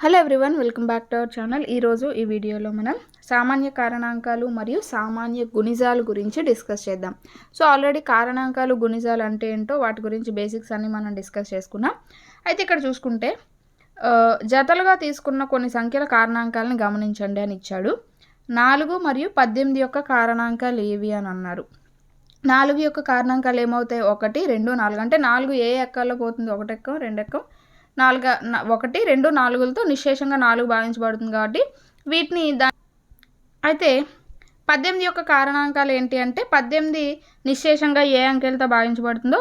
Hello everyone, welcome back to our channel. ఈరోజు ఈ వీడియోలో మనం సామాన్య కారణాంకాలు మరియు సామాన్య గుణిజాలు గురించి డిస్కస్ చేద్దాం. సో ఆల్రెడీ కారణాంకాలు గుణిజాలు అంటే ఏంటో వాటి గురించి బేసిక్స్ అన్ని మనం డిస్కస్ చేసుకున్నాం. అయితే ఇక్కడ చూసుకుంటే జతలుగా తీసుకున్న కొన్ని సంఖ్యల కారణాంకాలను గమనించండి అని ఇచ్చాడు. 4 మరియు 18 యొక్క కారణాంకాలు ఏవి అని అన్నారు. 4 యొక్క కారణాంకాలు ఏమవుతాయి? 1, 2, 4. అంటే 4 ఏ ఎక్కల్లో పోతుంది? 1 ఎక్కం, 2 ఎక్కం, 1, 2, 4లతో నిశ్శేషంగా 4 భావించబడుతుంది కాబట్టి వీటిని అయితే 18 యొక్క కారణాంకాలు ఏంటి అంటే 18 నిశ్శేషంగా ఏ అంకెలతో భావించబడుతుందో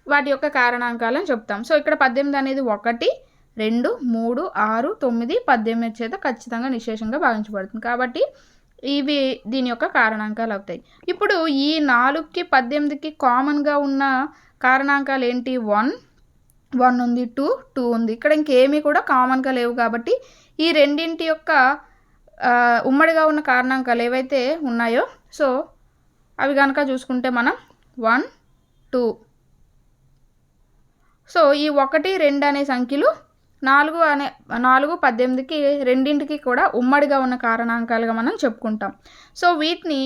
వాటి యొక్క కారణాంకాలు అని చెప్తాం. సో ఇక్కడ 18 అనేది 1, 2, 3, 6, 9, 18 చేత ఖచ్చితంగా నిశ్శేషంగా భావించబడుతుంది కాబట్టి ఇవి దీని యొక్క కారణాంకాలు అవుతాయి. ఇప్పుడు ఈ 4కి 18కి కామన్గా ఉన్న కారణాంకాలు ఏంటి? 1 ఉంది, 2 ఉంది. ఇక్కడ ఇంకేమీ కూడా కామన్గా లేవు కాబట్టి ఈ రెండింటి యొక్క ఉమ్మడిగా ఉన్న కారణాంకాలు ఏవైతే ఉన్నాయో సో అవి కనుక చూసుకుంటే మనం 1, 2. సో ఈ 1, 2 అనే సంఖ్యలు 4, 18కి రెండింటికి కూడా ఉమ్మడిగా ఉన్న కారణాంకాలుగా మనం చెప్పుకుంటాం. సో వీటిని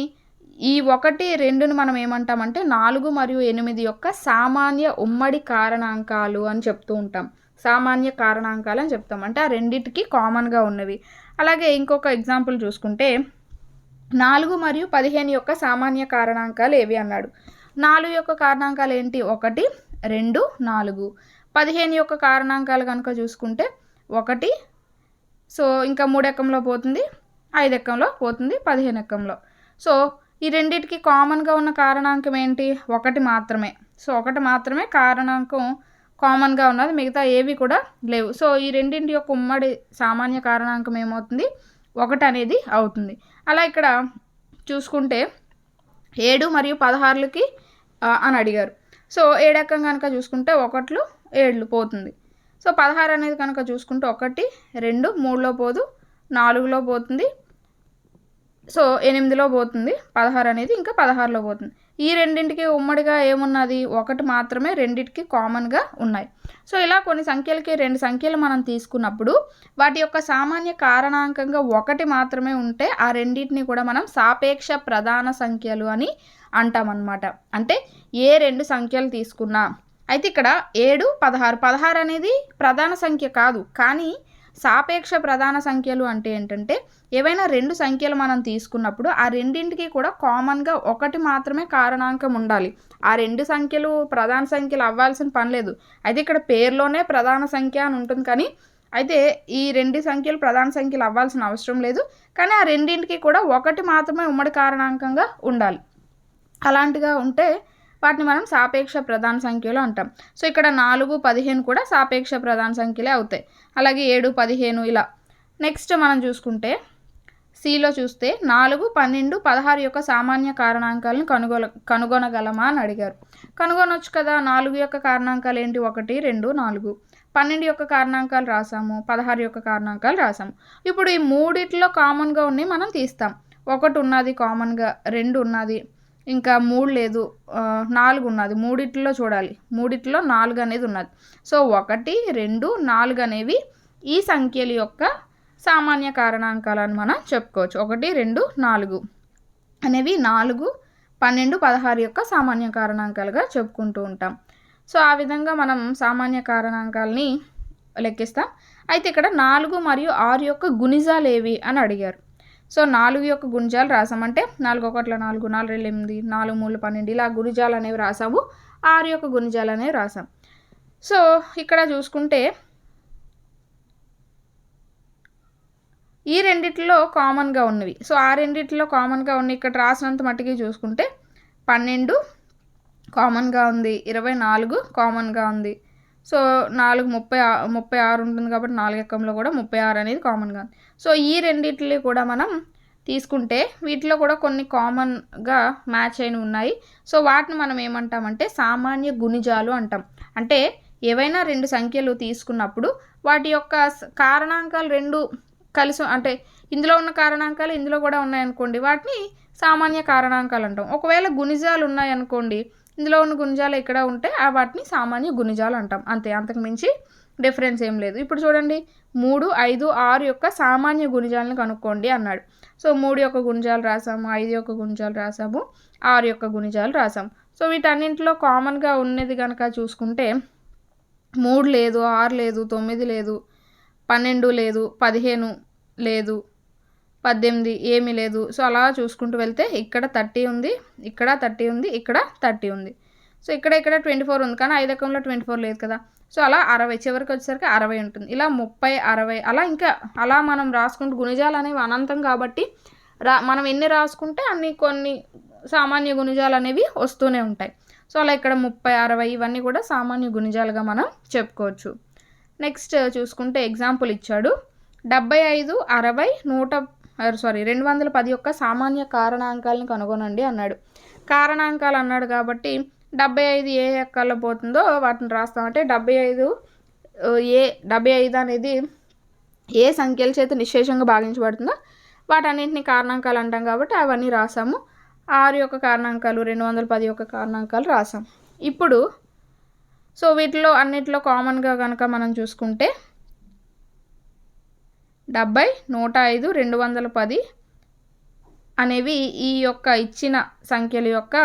ఈ 1, 2ని మనం ఏమంటామంటే 4 మరియు 8 యొక్క సామాన్య ఉమ్మడి కారణాంకాలు అని చెప్తూ ఉంటాం. సామాన్య కారణాంకాలు అని చెప్తాం. అంటే ఆ రెండింటికి కామన్గా ఉన్నవి. అలాగే ఇంకొక ఎగ్జాంపుల్ చూసుకుంటే 4 మరియు 15 యొక్క సామాన్య కారణాంకాలు ఏవి అన్నాడు. 4 యొక్క కారణాంకాలు ఏంటి? 1, 2, 4. 15 యొక్క కారణాంకాలు కనుక చూసుకుంటే 1, సో ఇంకా 3 ఎక్కంలో పోతుంది, 5 ఎక్కంలో పోతుంది, 15 ఎక్కంలో. సో ఈ రెండింటికి కామన్గా ఉన్న కారణాంకం ఏంటి? 1 మాత్రమే. సో 1 మాత్రమే కారణాంకం కామన్గా ఉన్నది, మిగతా ఏవి కూడా లేవు. సో ఈ రెండింటి యొక్క ఉమ్మడి సామాన్య కారణాంకం ఏమవుతుంది? 1 అనేది అవుతుంది. అలా ఇక్కడ చూసుకుంటే 7 మరియు 16లకి అని అడిగారు. సో 7 ఎక్కం కనుక చూసుకుంటే 1, 7 పోతుంది. సో 16 అనేది కనుక చూసుకుంటే 1, 2, 3లో పోదు, 4లో పోతుంది, సో 8లో పోతుంది. 16 అనేది ఇంకా 16లో పోతుంది. ఈ రెండింటికి ఉమ్మడిగా ఏమున్నది? 1 మాత్రమే రెండింటికి కామన్గా ఉన్నాయి. సో ఇలా కొన్ని సంఖ్యలకి 2 సంఖ్యలు మనం తీసుకున్నప్పుడు వాటి యొక్క సామాన్య కారణాంకంగా 1 మాత్రమే ఉంటే ఆ రెండింటిని కూడా మనం సాపేక్ష ప్రధాన సంఖ్యలు అని అంటామన్నమాట. అంటే ఏ 2 సంఖ్యలు తీసుకున్నా, అయితే ఇక్కడ 7, 16 అనేది ప్రధాన సంఖ్య కాదు, కానీ సాపేక్ష ప్రధాన సంఖ్యలు అంటే ఏంటంటే ఏవైనా 2 సంఖ్యలు మనం తీసుకున్నప్పుడు ఆ రెండింటికి కూడా కామన్గా 1 మాత్రమే కారణాంకం ఉండాలి. ఆ 2 సంఖ్యలు ప్రధాన సంఖ్యలు అవ్వాల్సిన పని లేదు. అయితే ఇక్కడ పేరులోనే ప్రధాన సంఖ్య అని ఉంటుంది, కానీ అయితే ఈ 2 సంఖ్యలు ప్రధాన సంఖ్యలు అవ్వాల్సిన అవసరం లేదు, కానీ ఆ రెండింటికి కూడా 1 మాత్రమే ఉమ్మడి కారణాంకంగా ఉండాలి. అలాంటిగా ఉంటే వాటిని మనం సాపేక్ష ప్రధాన సంఖ్యలు అంటాం. సో ఇక్కడ 4, 15 కూడా సాపేక్ష ప్రధాన సంఖ్యలే అవుతాయి. అలాగే 7, 15 ఇలా. నెక్స్ట్ మనం చూసుకుంటే సిలో చూస్తే 4, 12, 16 యొక్క సామాన్య కారణాంకాలను కనుగొనగలమా అని అడిగారు. కనుగొనొచ్చు కదా. 4 యొక్క కారణాంకాలు ఏంటి? 1, 2, 4. 12 యొక్క కారణాంకాలు రాసాము, 16 యొక్క కారణాంకాలు రాసాము. ఇప్పుడు ఈ మూడిట్లో కామన్గా ఉన్నాయి మనం తీస్తాం. 1 ఉన్నది కామన్గా, 2 ఉన్నది, ఇంకా 3 లేదు, 4 ఉన్నది. మూడిట్లో చూడాలి, మూడిట్లో 4 అనేది ఉన్నది. సో 1, 2, 4 అనేవి ఈ సంఖ్యల యొక్క సామాన్య కారణాంకాలను మనం చెప్పుకోవచ్చు. 1, 2, 4 అనేవి 4, 12, 16 యొక్క సామాన్య కారణాంకాలుగా చెప్పుకుంటూ ఉంటాం. సో ఆ విధంగా మనం సామాన్య కారణాంకాలని లెక్కిస్తాం. అయితే ఇక్కడ 4 మరియు 6 యొక్క గుణిజాలు ఏవి అని అడిగారు. సో 4 యొక్క గుణిజాలు రాసామంటే 4 1 4, 4 2 8, 4 3 12 ఇలా గుణిజాలు అనేవి రాసాము. 6 యొక్క గుణిజాలు అనేవి రాసాం. సో ఇక్కడ చూసుకుంటే ఈ రెండిట్లో కామన్గా ఉన్నవి. సో ఆ రెండిట్లో కామన్గా ఉన్నాయి. ఇక్కడ రాసినంత మట్టికి చూసుకుంటే 12 కామన్గా ఉంది, 24 కామన్గా ఉంది. సో 4 36 ఉంటుంది కాబట్టి 4 ఎక్కంలో కూడా 36 అనేది కామన్గా ఉంది. సో ఈ రెండిట్లు కూడా మనం తీసుకుంటే వీటిలో కూడా కొన్ని కామన్గా మ్యాచ్ అయినవి ఉన్నాయి. సో వాటిని మనం ఏమంటామంటే సామాన్య గుణిజాలు అంటాం. అంటే ఏవైనా 2 సంఖ్యలు తీసుకున్నప్పుడు వాటి యొక్క కారణాంకాలు 2 కలిసి, అంటే ఇందులో ఉన్న కారణాంకాలు ఇందులో కూడా ఉన్నాయనుకోండి, వాటిని సామాన్య కారణాంకాలు అంటాం. ఒకవేళ గుణిజాలు ఉన్నాయనుకోండి, ఇందులో ఉన్న గుణిజాలు ఎక్కడ ఉంటే వాటిని సామాన్య గుణిజాలు అంటాం. అంతే, అంతకు మించి డిఫరెన్స్ ఏం లేదు. ఇప్పుడు చూడండి 3, 5, 6 యొక్క సామాన్య గుణిజాలను కనుక్కోండి అన్నాడు. సో 3 యొక్క గుణిజాలు రాసాము, 5 యొక్క గుణిజాలు రాసాము, 6 యొక్క గుణిజాలు రాసాము. సో వీటన్నింటిలో కామన్గా ఉన్నది కనుక చూసుకుంటే 3 లేదు, 6 లేదు, 9 లేదు, 12 లేదు, 15 లేదు, 18 ఏమీ లేదు. సో అలా చూసుకుంటూ వెళ్తే ఇక్కడ 30 ఉంది, ఇక్కడ 30 ఉంది, ఇక్కడ 30 ఉంది. సో ఇక్కడ 24 ఉంది, కానీ 5 ఎక్కంలో 24 లేదు కదా. సో అలా 60 చివరికి వచ్చేసరికి 60 ఉంటుంది. ఇలా 30, 60 అలా ఇంకా అలా మనం రాసుకుంటూ గుణిజాలు అనేవి అనంతం కాబట్టి మనం ఎన్ని రాసుకుంటే అన్ని కొన్ని సామాన్య గుణిజాలు అనేవి వస్తూనే ఉంటాయి. సో అలా ఇక్కడ 30, 60 ఇవన్నీ కూడా సామాన్య గుణిజాలుగా మనం చెప్పుకోవచ్చు. నెక్స్ట్ చూసుకుంటే ఎగ్జాంపుల్ ఇచ్చాడు. 75, 60, 210 యొక్క సామాన్య కారణాంకాలను కనుగొనండి అన్నాడు. కారణాంకాలు అన్నాడు కాబట్టి 75 ఏ ఎక్కల్లో పోతుందో వాటిని రాస్తామంటే 75 అనేది ఏ సంఖ్యల చేత నిశ్శేషంగా భాగించబడుతుందో వాటన్నింటినీ కారణాంకాలు అంటాం కాబట్టి అవన్నీ రాసాము. 6 యొక్క కారణాంకాలు, 210 యొక్క కారణాంకాలు రాసాం. ఇప్పుడు సో వీటిలో అన్నిటిలో కామన్గా కనుక మనం చూసుకుంటే 70, 105, 210 అనేవి ఈ యొక్క ఇచ్చిన సంఖ్యల యొక్క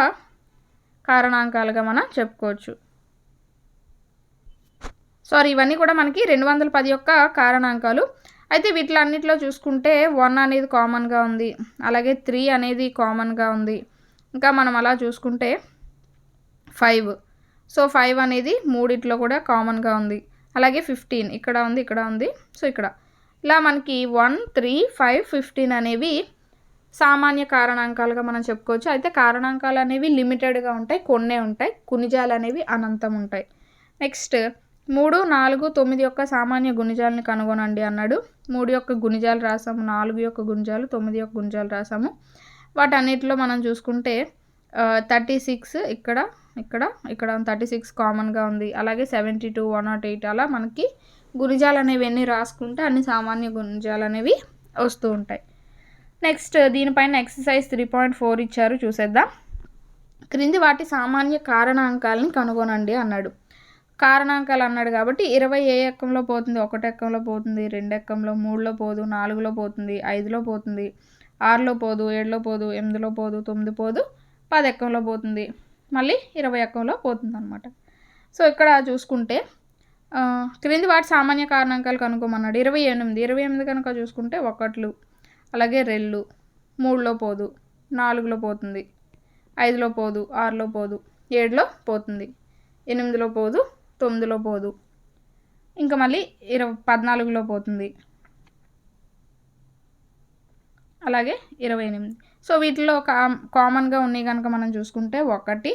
కారణాంకాలుగా మనం చెప్పుకోవచ్చు. ఇవన్నీ కూడా మనకి 210 యొక్క కారణాంకాలు. అయితే వీటిలో అన్నిటిలో చూసుకుంటే 1 అనేది కామన్గా ఉంది, అలాగే 3 అనేది కామన్గా ఉంది, ఇంకా మనం అలా చూసుకుంటే 5. సో 5 అనేది మూడిట్లో కూడా కామన్గా ఉంది, అలాగే 15 ఇక్కడ ఉంది, ఇక్కడ ఉంది. సో ఇక్కడ ఇలా మనకి 1, 3, 5, 15 అనేవి సామాన్య కారణాంకాలుగా మనం చెప్పుకోవచ్చు. అయితే కారణాంకాలు అనేవి లిమిటెడ్గా ఉంటాయి, కొన్నే ఉంటాయి. గుణిజాలు అనేవి అనంతం ఉంటాయి. నెక్స్ట్ 3, 4, 9 యొక్క సామాన్య గుణిజాలను కనుగొనండి అన్నాడు. 3 యొక్క గుణిజాలు రాసాము, 4 యొక్క గుణిజాలు, 9 యొక్క గుణిజాలు రాసాము. వాటన్నిటిలో మనం చూసుకుంటే 36 ఇక్కడ 36 కామన్గా ఉంది, అలాగే 72, 108 అలా మనకి గుణిజాలు అనేవి ఎన్ని రాసుకుంటే అన్ని సామాన్య గుణిజాలు అనేవి వస్తూ ఉంటాయి. నెక్స్ట్ దీనిపైన ఎక్సర్సైజ్ 3.4 ఇచ్చారు, చూసేద్దాం. క్రింది వాటి సామాన్య కారణాంకాలని కనుగొనండి అన్నాడు. కారణాంకాలు అన్నాడు కాబట్టి 20 ఏ ఎక్కంలో పోతుంది? 1 ఎక్కంలో పోతుంది, 2 ఎక్కంలో, 3లో పోదు, 4లో పోతుంది, 5లో పోతుంది, 6లో పోదు, 7లో పోదు, 8లో పోదు, 9 పోదు, 10 ఎక్కంలో పోతుంది, మళ్ళీ 20 ఎక్కంలో పోతుంది అనమాట. సో ఇక్కడ చూసుకుంటే క్రింది వాటి సామాన్య కారణాంకాలు కనుక్కోమన్నాడు. 28 కనుక చూసుకుంటే 1, అలాగే 2, 3లో పోదు, 4లో పోతుంది, 5లో పోదు, 6లో పోదు, 7లో పోతుంది, 8లో పోదు, 9లో పోదు, ఇంకా మళ్ళీ 14లో పోతుంది, అలాగే 28. సో వీటిలో కామన్గా ఉన్నాయి కనుక మనం చూసుకుంటే 1,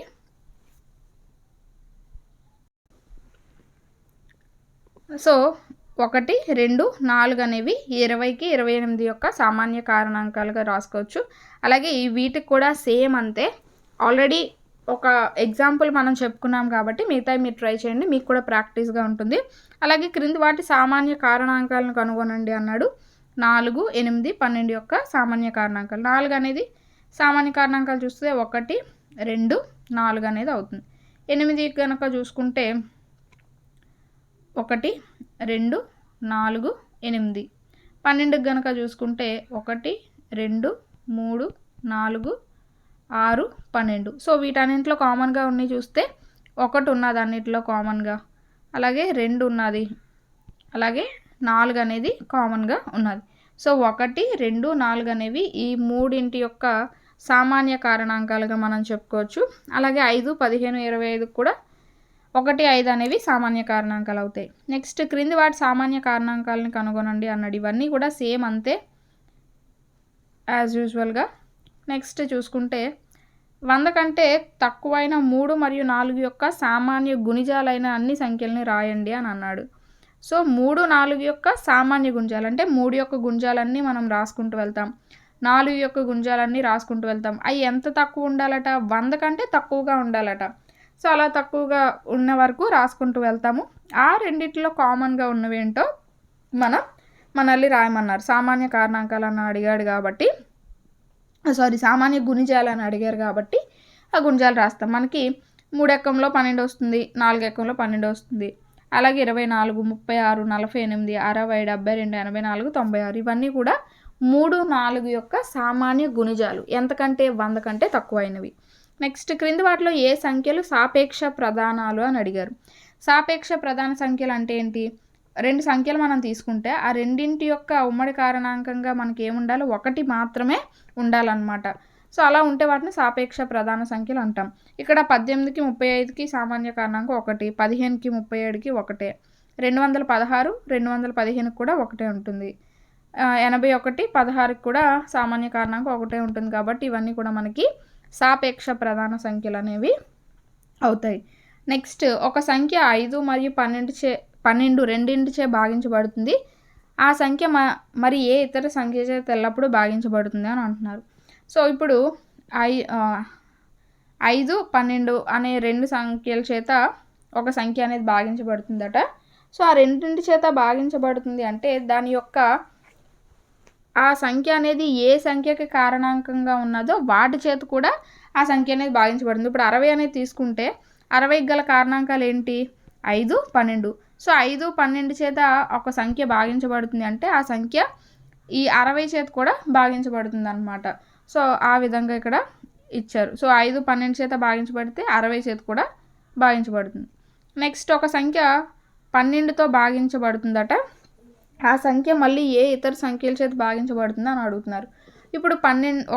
సో 1, 2, 4 అనేవి 20కి 28 యొక్క సామాన్య కారణాంకాలుగా రాసుకోవచ్చు. అలాగే వీటికి కూడా సేమ్ అంతే. ఆల్రెడీ ఒక ఎగ్జాంపుల్ మనం చెప్పుకున్నాం కాబట్టి మిగతా మీరు ట్రై చేయండి, మీకు కూడా ప్రాక్టీస్గా ఉంటుంది. అలాగే క్రింది వాటి సామాన్య కారణాంకాలను కనుగొనండి అన్నాడు. 4, 8, 12 యొక్క సామాన్య కారణాంకాలు. 4 అనేది సామాన్య కారణాంకాలు చూస్తే 1, 2, 4 అనేది అవుతుంది. 8 కనుక చూసుకుంటే 1, 2, 4, 8. 12 కనుక చూసుకుంటే 1, 2, 3, 4, 6, 12. సో వీటన్నింటిలో కామన్గా ఉన్నాయి చూస్తే 1 ఉన్నది అన్నింటిలో కామన్గా, అలాగే 2 ఉన్నది, అలాగే 4 అనేది కామన్గా ఉన్నది. సో 1, 2, 4 అనేవి ఈ మూడింటి యొక్క సామాన్య కారణాంకాలుగా మనం చెప్పుకోవచ్చు. అలాగే 5, 15, 25 కూడా 1, 5 అనేవి సామాన్య కారణాంకాలు అవుతాయి. నెక్స్ట్ క్రింది వాటి సామాన్య కారణాంకాలను కనుగొనండి అన్నాడు. ఇవన్నీ కూడా సేమ్ అంతే యాజ్ యూజువల్గా. నెక్స్ట్ చూసుకుంటే 100 కంటే తక్కువైన 3 మరియు 4 యొక్క సామాన్య గుణిజాలైన అన్ని సంఖ్యలని రాయండి అని అన్నాడు. సో 3, 4 యొక్క సామాన్య గుణిజాలు అంటే 3 యొక్క గుణిజాలన్నీ మనం రాసుకుంటూ వెళ్తాం, 4 యొక్క గుణిజాలన్నీ రాసుకుంటూ వెళ్తాం. అవి ఎంత తక్కువ ఉండాలట? 100 కంటే తక్కువగా ఉండాలట. సో అలా తక్కువగా ఉన్న వరకు రాసుకుంటూ వెళ్తాము. ఆ రెండిట్లో కామన్గా ఉన్నవేంటో మనల్ని రాయమన్నారు. సామాన్య కారణాంకాలను అడిగాడు కాబట్టి సామాన్య గుణిజాలు అని అడిగారు కాబట్టి ఆ గుణిజాలు రాస్తాం. మనకి 3 ఎక్కంలో 12 వస్తుంది, 4 ఎక్కంలో 12 వస్తుంది, అలాగే 24, 36, 48, 60, 72, 84, 96 ఇవన్నీ కూడా 3, 4 యొక్క సామాన్య గుణిజాలు, ఎంతకంటే 100 కంటే తక్కువైనవి. నెక్స్ట్ క్రింది వాటిలో ఏ సంఖ్యలు సాపేక్ష ప్రధానాలు అని అడిగారు. సాపేక్ష ప్రధాన సంఖ్యలు అంటే ఏంటి? 2 సంఖ్యలు మనం తీసుకుంటే ఆ రెండింటి యొక్క ఉమ్మడి కారణాంకంగా మనకి ఏముండాలి? 1 మాత్రమే ఉండాలన్నమాట. సో అలా ఉంటే వాటిని సాపేక్ష ప్రధాన సంఖ్యలు అంటాం. ఇక్కడ 18కి 35కి సామాన్య కారణాంకం 1, 15కి 37కి 1, 216, 215కి కూడా 1 ఉంటుంది, 81, 16కి కూడా సామాన్య కారణాంకం 1 ఉంటుంది. కాబట్టి ఇవన్నీ కూడా మనకి సాపేక్ష ప్రధాన సంఖ్యలు అనేవి అవుతాయి. నెక్స్ట్ ఒక సంఖ్య 5 మరియు 12 రెండింటిచే భాగించబడుతుంది. ఆ సంఖ్య మరి ఏ ఇతర సంఖ్య చేత ఎల్లప్పుడూ భాగించబడుతుంది అని అంటున్నారు. సో ఇప్పుడు 5, 12 అనే 2 సంఖ్యల చేత ఒక సంఖ్య అనేది భాగించబడుతుందట. సో ఆ రెండింటి చేత భాగించబడుతుంది అంటే దాని యొక్క ఆ సంఖ్య అనేది ఏ సంఖ్యకి కారణాంకంగా ఉన్నదో వాటి చేత కూడా ఆ సంఖ్య అనేది భాగించబడుతుంది. ఇప్పుడు 60 అనేది తీసుకుంటే 60కి గల కారణాంకాలు ఏంటి? 5, 12. సో 5, 12 చేత ఒక సంఖ్య భాగించబడుతుంది అంటే ఆ సంఖ్య ఈ 60 చేత కూడా భాగించబడుతుంది అన్నమాట. సో ఆ విధంగా ఇక్కడ ఇచ్చారు. సో 5, 12 చేత భాగించబడితే 60 చేత కూడా భాగించబడుతుంది. నెక్స్ట్ ఒక సంఖ్య 12తో భాగించబడుతుందట. ఆ సంఖ్య మళ్ళీ ఏ ఇతర సంఖ్యల చేత భాగించబడుతుందో అని అడుగుతున్నారు. ఇప్పుడు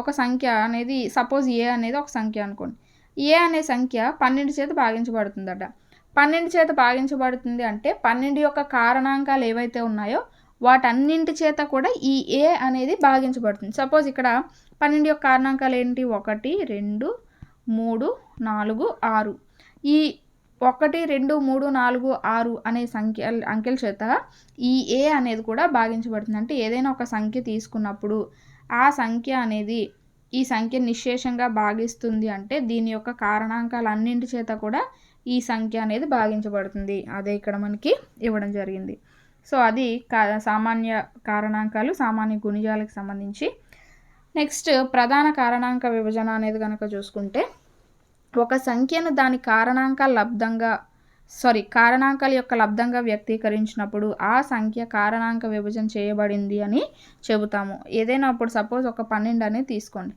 ఒక సంఖ్య అనేది సపోజ్ ఏ అనేది ఒక సంఖ్య అనుకోండి. ఏ అనే సంఖ్య 12 చేత భాగించబడుతుందట. 12 చేత భాగించబడుతుంది అంటే 12 యొక్క కారణాంకాలు ఏవైతే ఉన్నాయో వాటన్నింటి చేత కూడా ఈ ఏ అనేది భాగించబడుతుంది. సపోజ్ ఇక్కడ 12 యొక్క కారణాంకాలు ఏంటి? 1, 2, 3, 4, 6. ఈ 1, 2, 3, 4, 6 అనే అంకెల చేత ఈ ఏ అనేది కూడా భాగించబడుతుంది. అంటే ఏదైనా ఒక సంఖ్య తీసుకున్నప్పుడు ఆ సంఖ్య అనేది ఈ సంఖ్య నిశ్శేషంగా భాగిస్తుంది అంటే దీని యొక్క కారణాంకాలు అన్నింటి చేత కూడా ఈ సంఖ్య అనేది భాగించబడుతుంది. అదే ఇక్కడ మనకి ఇవ్వడం జరిగింది. సో అది సామాన్య కారణాంకాలు, సామాన్య గుణిజాలకు సంబంధించి. నెక్స్ట్ ప్రధాన కారణాంక విభజన అనేది కనుక చూసుకుంటే ఒక సంఖ్యను దాని కారణాంకాల యొక్క లబ్ధంగా వ్యక్తీకరించినప్పుడు ఆ సంఖ్య కారణాంక విభజన చేయబడింది అని చెబుతాము. ఏదైనా అప్పుడు సపోజ్ ఒక 12 అనేది తీసుకోండి.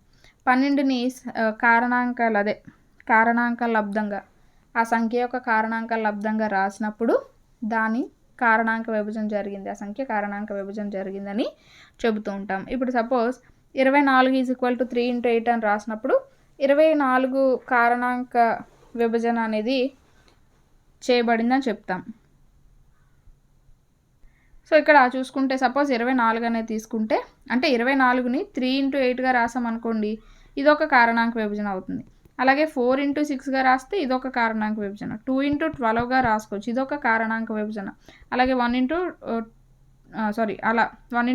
12ని కారణాంకాల లబ్ధంగా ఆ సంఖ్య యొక్క కారణాంకాల లబ్ధంగా రాసినప్పుడు దాని కారణాంక విభజన జరిగింది, ఆ సంఖ్య కారణాంక విభజన జరిగిందని చెబుతూ ఉంటాం. ఇప్పుడు సపోజ్ 24 = 3 × 8 అని రాసినప్పుడు 24 కారణాంక విభజన అనేది చేయబడిందని చెప్తాం. సో ఇక్కడ చూసుకుంటే సపోజ్ 24 అనేది తీసుకుంటే అంటే 24ని 3 × 8గా రాసామనుకోండి, ఇదొక కారణాంక విభజన అవుతుంది. అలాగే 4 × 6గా రాస్తే ఇదొక కారణాంక విభజన, 2 × 12గా రాసుకోవచ్చు, ఇదొక కారణాంక విభజన. అలాగే 1 ×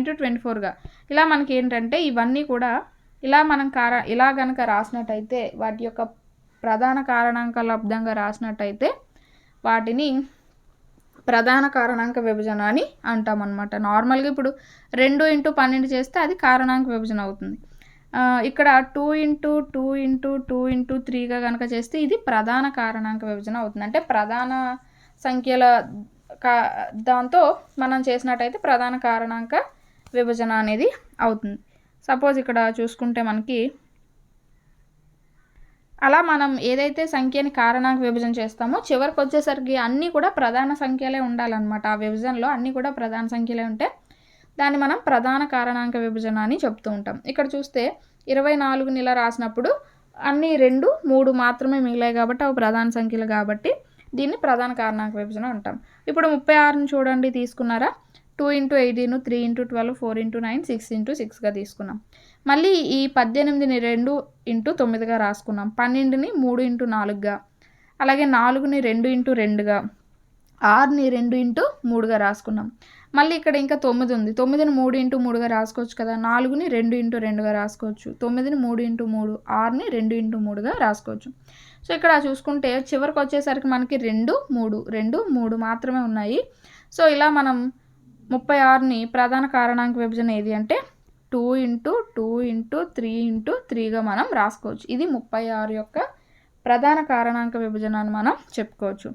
24గా ఇలా మనకి ఏంటంటే ఇవన్నీ కూడా ఇలా మనం ఇలా కనుక రాసినట్టయితే వాటి యొక్క ప్రధాన కారణాంక లబ్ధంగా రాసినట్టయితే వాటిని ప్రధాన కారణాంక విభజన అని అంటాం అన్నమాట. నార్మల్గా ఇప్పుడు 2 × 12 చేస్తే అది కారణాంక విభజన అవుతుంది. ఇక్కడ 2 × 2 × 2 × 3గా కనుక చేస్తే ఇది ప్రధాన కారణాంక విభజన అవుతుంది. అంటే ప్రధాన సంఖ్యల దాంతో మనం చేసినట్టయితే ప్రధాన కారణాంక విభజన అనేది అవుతుంది. సపోజ్ ఇక్కడ చూసుకుంటే మనకి అలా మనం ఏదైతే సంఖ్యని కారణాంక విభజన చేస్తామో చివరికి వచ్చేసరికి అన్నీ కూడా ప్రధాన సంఖ్యలే ఉండాలన్నమాట. ఆ విభజనలో అన్నీ కూడా ప్రధాన సంఖ్యలే ఉంటే దాన్ని మనం ప్రధాన కారణాంక విభజన అని చెప్తూ ఉంటాం. ఇక్కడ చూస్తే 24ని ఇలా రాసినప్పుడు అన్నీ 2, 3 మాత్రమే మిగిలాయి కాబట్టి అవి ప్రధాన సంఖ్యలు కాబట్టి దీన్ని ప్రధాన కారణాంక విభజన అంటాం. ఇప్పుడు 36ని చూడండి, తీసుకున్నారా? 2 × 18, 3 × 12, 4 × 9, 6 × 6గా తీసుకున్నాం. మళ్ళీ ఈ 18ని 2 × 9గా రాసుకున్నాం, 12ని 3 × 4గా, అలాగే 4ని 2 × 2గా, 6ని 2 × 3గా రాసుకున్నాం. మళ్ళీ ఇక్కడ ఇంకా 9 ఉంది, 9ని 3 × 3గా రాసుకోవచ్చు కదా, 4ని 2 × 2గా రాసుకోవచ్చు, 9ని 3 × 3, 6ని 2 × 3గా రాసుకోవచ్చు. సో ఇక్కడ చూసుకుంటే చివరికి వచ్చేసరికి మనకి 2, 3 మాత్రమే ఉన్నాయి. సో ఇలా మనం 36ని ప్రధాన కారణాంక విభజన ఏది అంటే 2 × 2 × 3 × 3గా మనం రాసుకోవచ్చు. ఇది 36 యొక్క ప్రధాన కారణాంక విభజన అని మనం చెప్పుకోవచ్చు.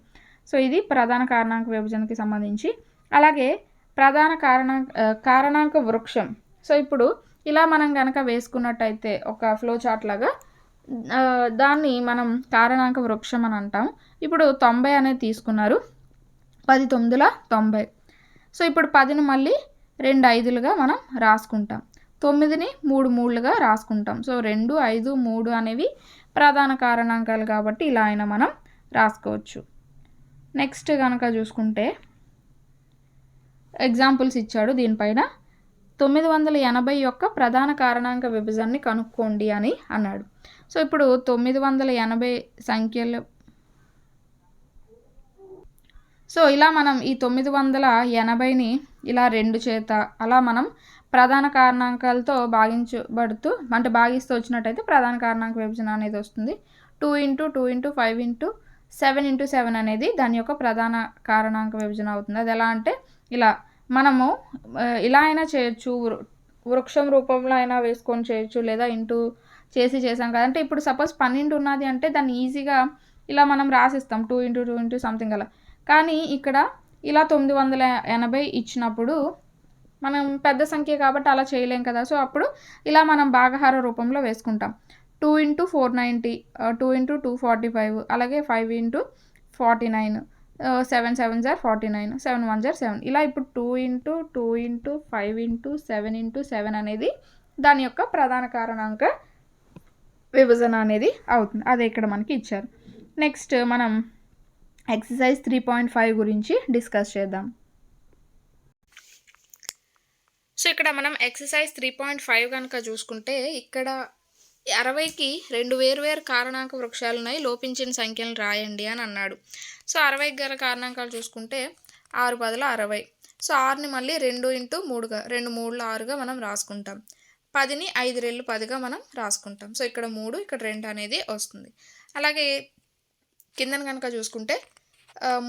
సో ఇది ప్రధాన కారణాంక విభజనకి సంబంధించి. అలాగే ప్రధాన కారణాంక వృక్షం. సో ఇప్పుడు ఇలా మనం కనుక వేసుకున్నట్టయితే ఒక ఫ్లో చార్ట్ లాగా దాన్ని మనం కారణాంక వృక్షం అని అంటాం. ఇప్పుడు 90 అనేది తీసుకున్నారు, 10 9ల 90. సో ఇప్పుడు 10ని మళ్ళీ 2 5లుగా మనం రాసుకుంటాం, 9ని 3 3లుగా రాసుకుంటాం. సో 2 5 3 అనేవి ప్రధాన కారణాంకాలు కాబట్టి ఇలా అయినా మనం రాసుకోవచ్చు. నెక్స్ట్ కనుక చూసుకుంటే ఎగ్జాంపుల్స్ ఇచ్చాడు దీనిపైన. 980 యొక్క ప్రధాన కారణాంక విభజనని కనుక్కోండి అని అన్నాడు. సో ఇప్పుడు 980 సంఖ్యలు. సో ఇలా మనం ఈ 980ని ఇలా 2 చేత అలా మనం ప్రధాన కారణాంకాలతో భాగిస్తూ వచ్చినట్టయితే ప్రధాన కారణాంక విభజన అనేది వస్తుంది. 2 × 2 × 5 × 7 × 7 అనేది దాని యొక్క ప్రధాన కారణాంక విభజన అవుతుంది. అది ఎలా అంటే ఇలా మనము ఇలా అయినా చేయొచ్చు, వృక్షం రూపంలో అయినా వేసుకొని చేయొచ్చు, లేదా ఇంటూ చేసాం కదంటే ఇప్పుడు సపోజ్ 12 ఉన్నది అంటే దాన్ని ఈజీగా ఇలా మనం రాసిస్తాం 2 × 2 × సంథింగ్ అలా. కానీ ఇక్కడ ఇలా 980 ఇచ్చినప్పుడు మనం పెద్ద సంఖ్య కాబట్టి అలా చేయలేం కదా. సో అప్పుడు ఇలా మనం భాగహార రూపంలో వేసుకుంటాం. 2 × 490, 2 × 245, అలాగే 5 × 49, 7 7s are 49, 7 1s are 7. ఇలా ఇప్పుడు 2 × 2 × 5 × 7 × 7 అనేది దాని యొక్క ప్రధాన కారణాంక విభజన అనేది అవుతుంది. అదే ఇక్కడ మనకి ఇచ్చారు. నెక్స్ట్ మనం ఎక్సర్సైజ్ 3.5 గురించి డిస్కస్ చేద్దాం. సో ఇక్కడ మనం ఎక్సర్సైజ్ 3.5 కనుక చూసుకుంటే ఇక్కడ 60కి 2 వేర్వేరు కారణాంక వృక్షాలు ఉన్నాయి, లోపించిన సంఖ్యలను రాయండి అని అన్నాడు. సో 60కి గల కారణాంకాలు చూసుకుంటే 6 10ల 60. సో 6ని మళ్ళీ 2 × 3గా 2 3ల 6గా మనం రాసుకుంటాం. 10ని 5 రెళ్ళు 10గా మనం రాసుకుంటాం. సో ఇక్కడ 3 ఇక్కడ 2 అనేది వస్తుంది. అలాగే కిందన కనుక చూసుకుంటే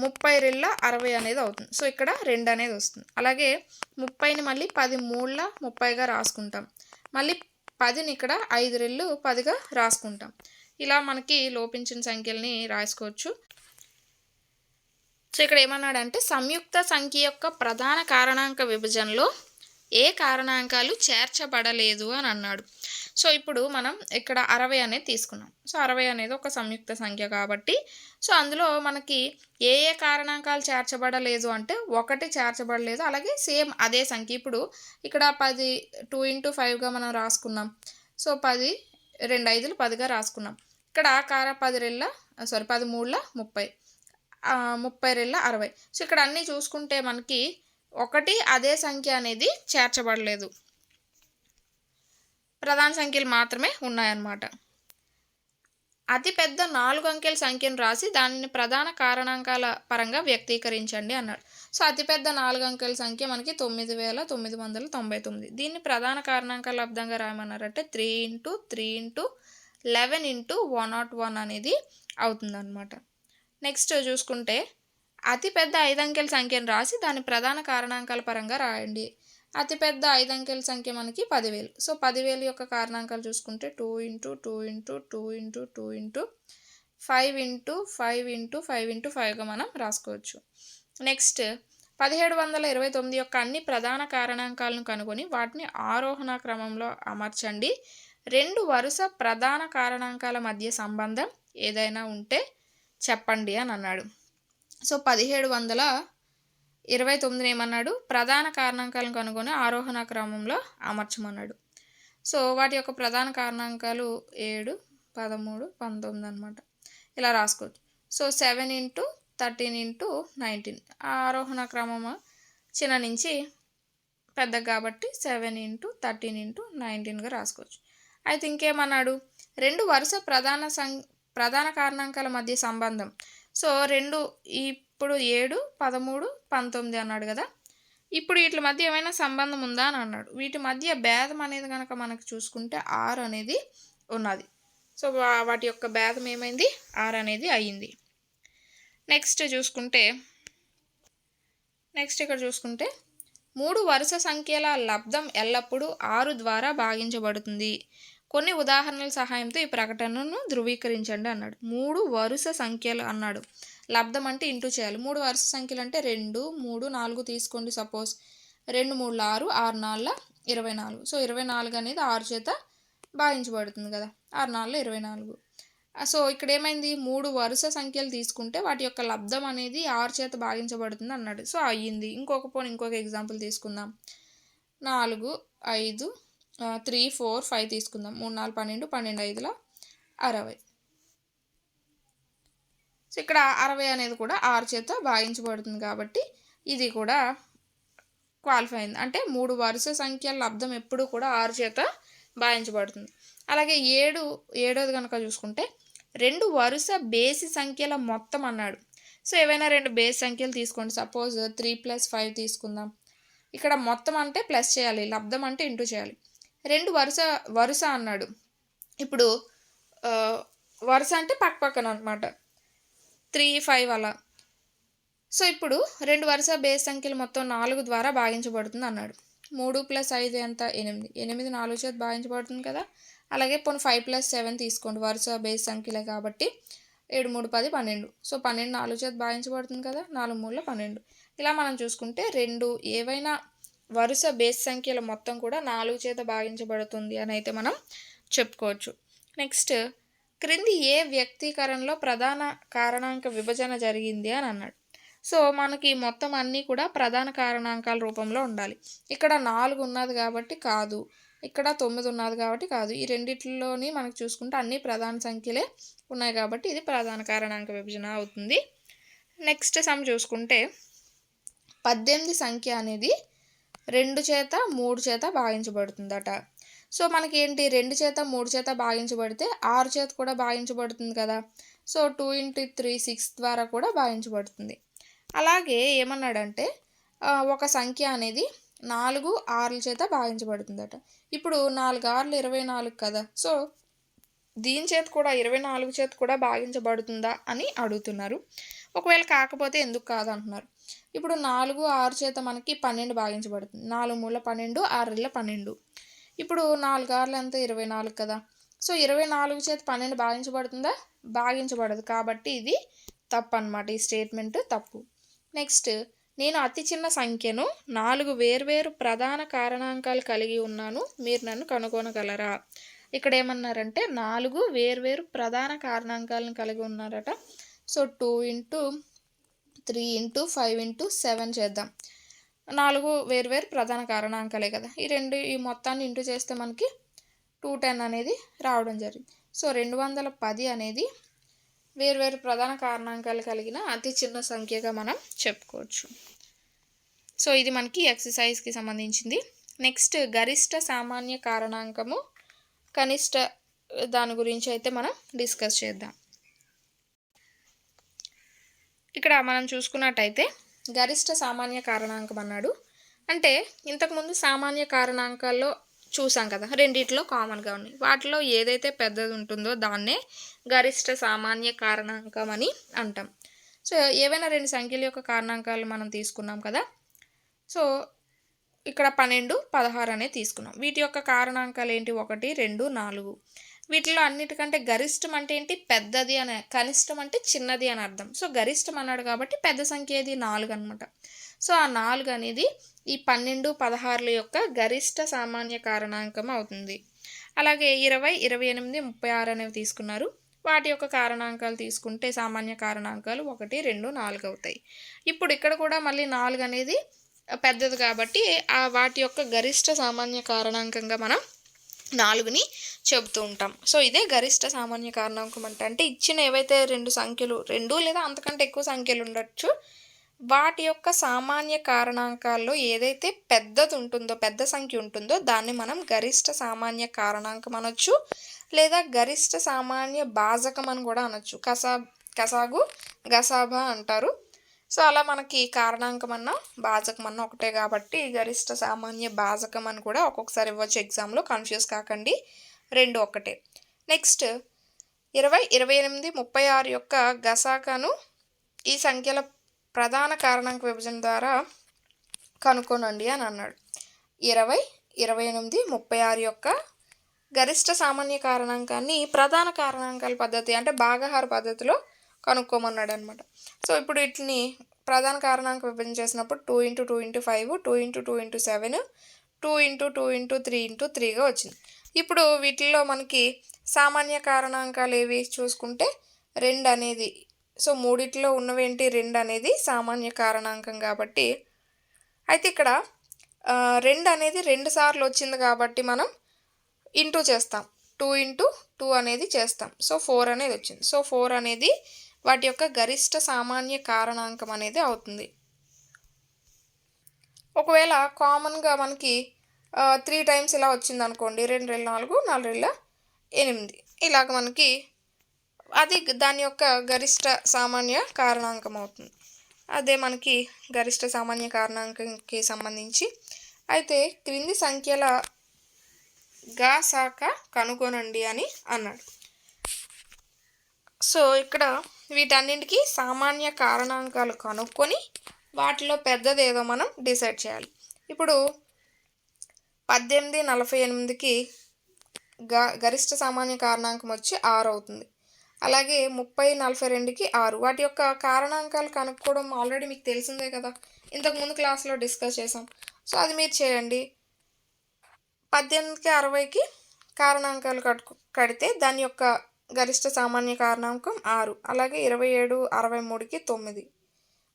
30 రెళ్ళ 60 అనేది అవుతుంది. సో ఇక్కడ 2 అనేది వస్తుంది. అలాగే 30ని మళ్ళీ 10 3ల 30గా రాసుకుంటాం. మళ్ళీ 10ని ఇక్కడ 5 రెళ్ళు 10గా రాసుకుంటాం. ఇలా మనకి లోపించిన సంఖ్యల్ని రాసుకోవచ్చు. సో ఇక్కడ ఏమన్నాడంటే సంయుక్త సంఖ్య యొక్క ప్రధాన కారణాంక విభజనలో ఏ కారణాంకాలు చేర్చబడలేదు అని అన్నాడు. సో ఇప్పుడు మనం ఇక్కడ 60 అనేది తీసుకున్నాం. సో 60 అనేది ఒక సంయుక్త సంఖ్య కాబట్టి సో అందులో మనకి ఏ కారణాంకాలు చేర్చబడలేదు అంటే 1 చేర్చబడలేదు, అలాగే సేమ్ అదే సంఖ్య. ఇప్పుడు ఇక్కడ 10 2 × 5గా మనం రాసుకున్నాం. సో 10 2 5లు 10గా రాసుకున్నాం. ఇక్కడ 10 రెళ్ళ 10 3ల 30, 30 రెళ్ళ 60. సో ఇక్కడ అన్నీ చూసుకుంటే మనకి 1 అదే సంఖ్య అనేది చేర్చబడలేదు, ప్రధాన సంఖ్యలు మాత్రమే ఉన్నాయన్నమాట. అతిపెద్ద 4 అంకెల సంఖ్యను రాసి దానిని ప్రధాన కారణాంకాల పరంగా వ్యక్తీకరించండి అన్నాడు. సో అతిపెద్ద 4 అంకెల సంఖ్య మనకి 9999. దీన్ని ప్రధాన కారణాంకాల లబ్ధంగా రాయమన్నారంటే 3 × 3 × 11 × 101 అనేది అవుతుందన్నమాట. నెక్స్ట్ చూసుకుంటే అతిపెద్ద 5 అంకెల సంఖ్యను రాసి దాని ప్రధాన కారణాంకాల పరంగా రాయండి. అతిపెద్ద 5 అంకెల సంఖ్య మనకి 10,000. సో 10,000 యొక్క కారణాంకాలు చూసుకుంటే 2 × 2 × 2 × 2 × 5 × 5 × 5 × 5గా మనం రాసుకోవచ్చు. నెక్స్ట్ 1729 యొక్క అన్ని ప్రధాన కారణాంకాలను కనుగొని వాటిని ఆరోహణ క్రమంలో అమర్చండి. 2 వరుస ప్రధాన కారణాంకాల మధ్య సంబంధం ఏదైనా ఉంటే చెప్పండి అని అన్నాడు. సో 1729 ఏమన్నాడు, ప్రధాన కారణాంకాలను కనుగొని ఆరోహణ క్రమంలో అమర్చమన్నాడు. సో వాటి యొక్క ప్రధాన కారణాంకాలు 7 13 19 అనమాట. ఇలా రాసుకోవచ్చు. సో 7 × 13 × 19 ఆరోహణ క్రమము చిన్న నుంచి పెద్ద కాబట్టి 7 × 13 × 19గా రాసుకోవచ్చు. అయితే ఇంకేమన్నాడు, 2 వరుస ప్రధాన కారణాంకాల మధ్య సంబంధం. సో 2 ఇప్పుడు 7 13 19 అన్నాడు కదా. ఇప్పుడు వీటి మధ్య ఏమైనా సంబంధం ఉందా అని అన్నాడు. వీటి మధ్య భేదం అనేది కనుక మనకు చూసుకుంటే 6 అనేది ఉన్నది. సో వాటి యొక్క భేదం ఏమైంది, 6 అనేది అయ్యింది. నెక్స్ట్ ఇక్కడ చూసుకుంటే 3 వరుస సంఖ్యల లబ్ధం ఎల్లప్పుడూ 6 ద్వారా భాగించబడుతుంది. కొన్ని ఉదాహరణల సహాయంతో ఈ ప్రకటనను ధృవీకరించండి అన్నాడు. 3 వరుస సంఖ్యలు అన్నాడు. లబ్ధం అంటే ఇంటూ చేయాలి. 3 వరుస సంఖ్యలు అంటే 2, 3, 4 తీసుకోండి సపోజ్. 2 3 6, 6 4 24. సో 24 అనేది 6 చేత భాగించబడుతుంది కదా. 6 4 24. సో ఇక్కడ ఏమైంది, 3 వరుస సంఖ్యలు తీసుకుంటే వాటి యొక్క లబ్ధం అనేది 6 చేత భాగించబడుతుంది అన్నాడు. సో అయ్యింది. ఇంకొక ఎగ్జాంపుల్ తీసుకుందాం. 4 5 3 4 5 తీసుకుందాం. 3 4 12, 12 5 60. సో ఇక్కడ 60 అనేది కూడా 6 చేత భాగించబడుతుంది కాబట్టి ఇది కూడా క్వాలిఫై అయింది. అంటే 3 వరుస సంఖ్యల లబ్ధం ఎప్పుడు కూడా 6 చేత భాగించబడుతుంది. అలాగే ఏడోది కనుక చూసుకుంటే 2 వరుస బేసి సంఖ్యల మొత్తం అన్నాడు. సో ఏవైనా 2 బేసి సంఖ్యలు తీసుకోండి. సపోజ్ 3 + 5 తీసుకుందాం. ఇక్కడ మొత్తం అంటే ప్లస్ చేయాలి, లబ్ధం అంటే ఇంటూ చేయాలి. 2 వరుస అన్నాడు. ఇప్పుడు వరుస అంటే పక్కన అనమాట, 3 5 అలా. సో ఇప్పుడు 2 వరుస బేస్ సంఖ్యలు మొత్తం 4 ద్వారా భాగించబడుతుంది అన్నాడు. 3 + 5 ఎంత, 8. 8 4 చేత భాగించబడుతుంది కదా. అలాగే పోనీ 5 + 7 తీసుకోండి, వరుస బేస్ సంఖ్యలే కాబట్టి 7 3 10 12. సో 12 4 చేత భాగించబడుతుంది కదా, 4 3 12. ఇలా మనం చూసుకుంటే 2 ఏవైనా వరుస బేస్ సంఖ్యల మొత్తం కూడా 4 చేత భాగించబడుతుంది అని అయితే మనం చెప్పుకోవచ్చు. నెక్స్ట్, క్రింది ఏ వ్యక్తీకరణలో ప్రధాన కారణాంక విభజన జరిగింది అని అన్నాడు. సో మనకి మొత్తం అన్నీ కూడా ప్రధాన కారణాంకాల రూపంలో ఉండాలి. ఇక్కడ 4 ఉన్నది కాబట్టి కాదు, ఇక్కడ 9 ఉన్నది కాబట్టి కాదు. ఈ రెండిట్లోని మనకు చూసుకుంటే అన్ని ప్రధాన సంఖ్యలే ఉన్నాయి కాబట్టి ఇది ప్రధాన కారణాంక విభజన అవుతుంది. నెక్స్ట్ సమ్ చూసుకుంటే 18 సంఖ్య అనేది 2 చేత 3 చేత భాగించబడుతుందట. సో మనకి ఏంటి, 2 చేత 3 చేత భాగించబడితే 6 చేత కూడా భాగించబడుతుంది కదా. సో 2 × 3 6 ద్వారా కూడా భాగించబడుతుంది. అలాగే ఏమన్నాడంటే ఒక సంఖ్య అనేది 4 6 చేత భాగించబడుతుందట. ఇప్పుడు 4 6 24 కదా. సో దీని చేత కూడా 24 చేత కూడా భాగించబడుతుందా అని అడుగుతున్నారు. ఒకవేళ కాకపోతే ఎందుకు కాదు అంటున్నారు. ఇప్పుడు 4 6 చేత మనకి 12 భాగించబడుతుంది. 4 3 12, 6 12. ఇప్పుడు 4 6 ఎంత, 24 కదా. సో 24 చేత 12 భాగించబడుతుందా, భాగించబడదు. కాబట్టి ఇది తప్పు అన్నమాట, ఈ స్టేట్మెంట్ తప్పు. నెక్స్ట్, నేను అతి చిన్న సంఖ్యను 4 వేర్వేరు ప్రధాన కారణాంకాలు కలిగి ఉన్నాను, మీరు నన్ను కనుగొనగలరా. ఇక్కడ ఏమన్నారంటే 4 వేర్వేరు ప్రధాన కారణాంకాలను కలిగి ఉన్నారట. సో 2 × 3 × 5 × 7 చేద్దాం. 4 వేర్వేరు ప్రధాన కారణాంకాలే కదా. ఈ మొత్తాన్ని ఇంటూ చేస్తే మనకి 210 అనేది రావడం జరిగింది. సో 210 అనేది వేర్వేరు ప్రధాన కారణాంకాలు కలిగిన అతి చిన్న సంఖ్యగా మనం చెప్పుకోవచ్చు. సో ఇది మనకి ఎక్సర్సైజ్కి సంబంధించింది. నెక్స్ట్, గరిష్ట సామాన్య కారణాంకము, కనిష్ట దాని గురించి అయితే మనం డిస్కస్ చేద్దాం. ఇక్కడ మనం చూసుకున్నట్టయితే గరిష్ట సామాన్య కారణాంకం అన్నాడు. అంటే ఇంతకుముందు సామాన్య కారణాంకాల్లో చూసాం కదా, రెండిట్లో కామన్గా ఉన్నాయి. వాటిలో ఏదైతే పెద్దది ఉంటుందో దాన్నే గరిష్ట సామాన్య కారణాంకం అని అంటాం. సో ఏవైనా 2 సంఖ్యల యొక్క కారణాంకాలు మనం తీసుకున్నాం కదా. సో ఇక్కడ 12 16 అనేది తీసుకున్నాం. వీటి యొక్క కారణాంకాలు ఏంటి, 1 2 4. వీటిలో అన్నిటికంటే గరిష్టం అంటే ఏంటి, పెద్దది అని, కనిష్టం అంటే చిన్నది అని అర్థం. సో గరిష్టం అన్నాడు కాబట్టి పెద్ద సంఖ్య ఏది, 4 అనమాట. సో ఆ 4 అనేది ఈ 12 16 యొక్క గరిష్ట సామాన్య కారణాంకం అవుతుంది. అలాగే 20 28 36 అనేవి తీసుకున్నారు. వాటి యొక్క కారణాంకాలు తీసుకుంటే సామాన్య కారణాంకాలు 1 2 4 అవుతాయి. ఇప్పుడు ఇక్కడ కూడా మళ్ళీ 4 అనేది పెద్దది కాబట్టి వాటి యొక్క గరిష్ట సామాన్య కారణాంకంగా మనం 4ని చెబుతూ ఉంటాం. సో ఇదే గరిష్ట సామాన్య కారణాంకం అంటే ఇచ్చిన ఏవైతే 2 సంఖ్యలు, 2 లేదా అంతకంటే ఎక్కువ సంఖ్యలు ఉండొచ్చు, వాటి యొక్క సామాన్య కారణాంకాల్లో ఏదైతే పెద్దది ఉంటుందో, పెద్ద సంఖ్య ఉంటుందో దాన్ని మనం గరిష్ట సామాన్య కారణాంకం అనొచ్చు, లేదా గరిష్ట సామాన్య భాజకం అని కూడా అనొచ్చు. కసాగు గసాబా అంటారు. సో అలా మనకి కారణాంకం అన్న భాజకం అన్న ఒకటే కాబట్టి గరిష్ట సామాన్య భాజకం అని కూడా ఒక్కొక్కసారి ఇవ్వచ్చు ఎగ్జామ్లో, కన్ఫ్యూజ్ కాకండి, 2 ఒకటే. నెక్స్ట్, 20 28 36 యొక్క గసాకను ఈ సంఖ్యల ప్రధాన కారణాంక విభజన ద్వారా కనుక్కోనండి అని అన్నాడు. 20 28 36 యొక్క గరిష్ట సామాన్య కారణాంకాన్ని ప్రధాన కారణాంకాల పద్ధతి అంటే భాగహార పద్ధతిలో కనుక్కోమన్నాడు అనమాట. సో ఇప్పుడు వీటిని ప్రధాన కారణాంక విభజన చేసినప్పుడు 2 × 2 × 5, 2 × 2 × 7, 2 × 2 × 3 × 3గా వచ్చింది. ఇప్పుడు వీటిల్లో మనకి సామాన్య కారణాంకాలు ఏవి చూసుకుంటే 2 అనేది, సో మూడిట్లో ఉన్నవేంటి 2 అనేది సామాన్య కారణాంకం కాబట్టి, అయితే ఇక్కడ 2 అనేది 2 సార్లు వచ్చింది కాబట్టి మనం ఇంటూ చేస్తాం, 2 × 2 అనేది చేస్తాం. సో 4 అనేది వచ్చింది. సో 4 అనేది వాటి యొక్క గరిష్ట సామాన్య కారణాంకం అనేది అవుతుంది. ఒకవేళ కామన్గా మనకి 3 టైమ్స్ ఇలా వచ్చింది అనుకోండి, 2 × 4, 4 × 8, ఇలాగ మనకి అది దాని యొక్క గరిష్ట సామాన్య కారణాంకం అవుతుంది. అదే మనకి గరిష్ట సామాన్య కారణాంకంకి సంబంధించి. అయితే క్రింది సంఖ్యల గసాక కనుగొనండి అని అన్నాడు. సో ఇక్కడ వీటన్నింటికి సామాన్య కారణాంకాలు కనుక్కొని వాటిలో పెద్దది ఏదో మనం డిసైడ్ చేయాలి. ఇప్పుడు 1848కి గరిష్ట సామాన్య కారణాంకం వచ్చి 6 అవుతుంది. అలాగే 3042కి 6. వాటి యొక్క కారణాంకాలు కనుక్కోవడం ఆల్రెడీ మీకు తెలిసిందే కదా, ఇంతకుముందు క్లాస్లో డిస్కస్ చేసాం. సో అది మీరు చేయండి. 18కి 60కి కారణాంకాలు కడితే దాని యొక్క గరిష్ట సామాన్య కారణాంకం 6. అలాగే 27 63కి 9,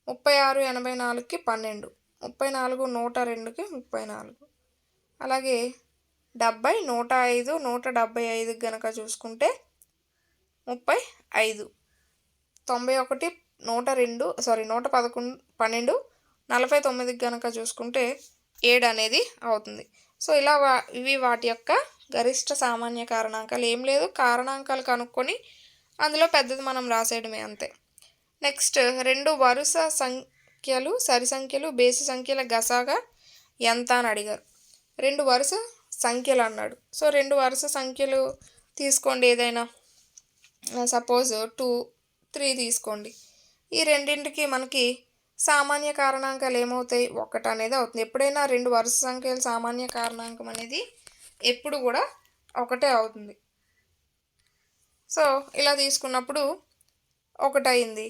36 84కి 12, 34 102కి 34, అలాగే 70 105 175కి కనుక చూసుకుంటే 35, 91 102 112 49కి కనుక చూసుకుంటే 7 అనేది అవుతుంది. సో ఇలా ఇవి వాటి యొక్క గరిష్ట సామాన్య కారణాంకాలు. ఏం లేదు, కారణాంకాలు కనుక్కొని అందులో పెద్దది మనం రాసేయడమే అంతే. నెక్స్ట్ 2 వరుస సంఖ్యలు సరి సంఖ్యలు బేసి సంఖ్యల గసాగా ఎంత అని అడిగారు. 2 వరుస సంఖ్యలు అన్నాడు. సో 2 వరుస సంఖ్యలు తీసుకోండి, ఏదైనా సపోజ్ 2 3 తీసుకోండి. ఈ రెండింటికి మనకి సామాన్య కారణాంకాలు ఏమవుతాయి, 1 అనేది అవుతుంది. ఎప్పుడైనా 2 వరుస సంఖ్యల సామాన్య కారణాంకం అనేది ఎప్పుడు కూడా 1 అవుతుంది. సో ఇలా తీసుకున్నప్పుడు 1 అయింది.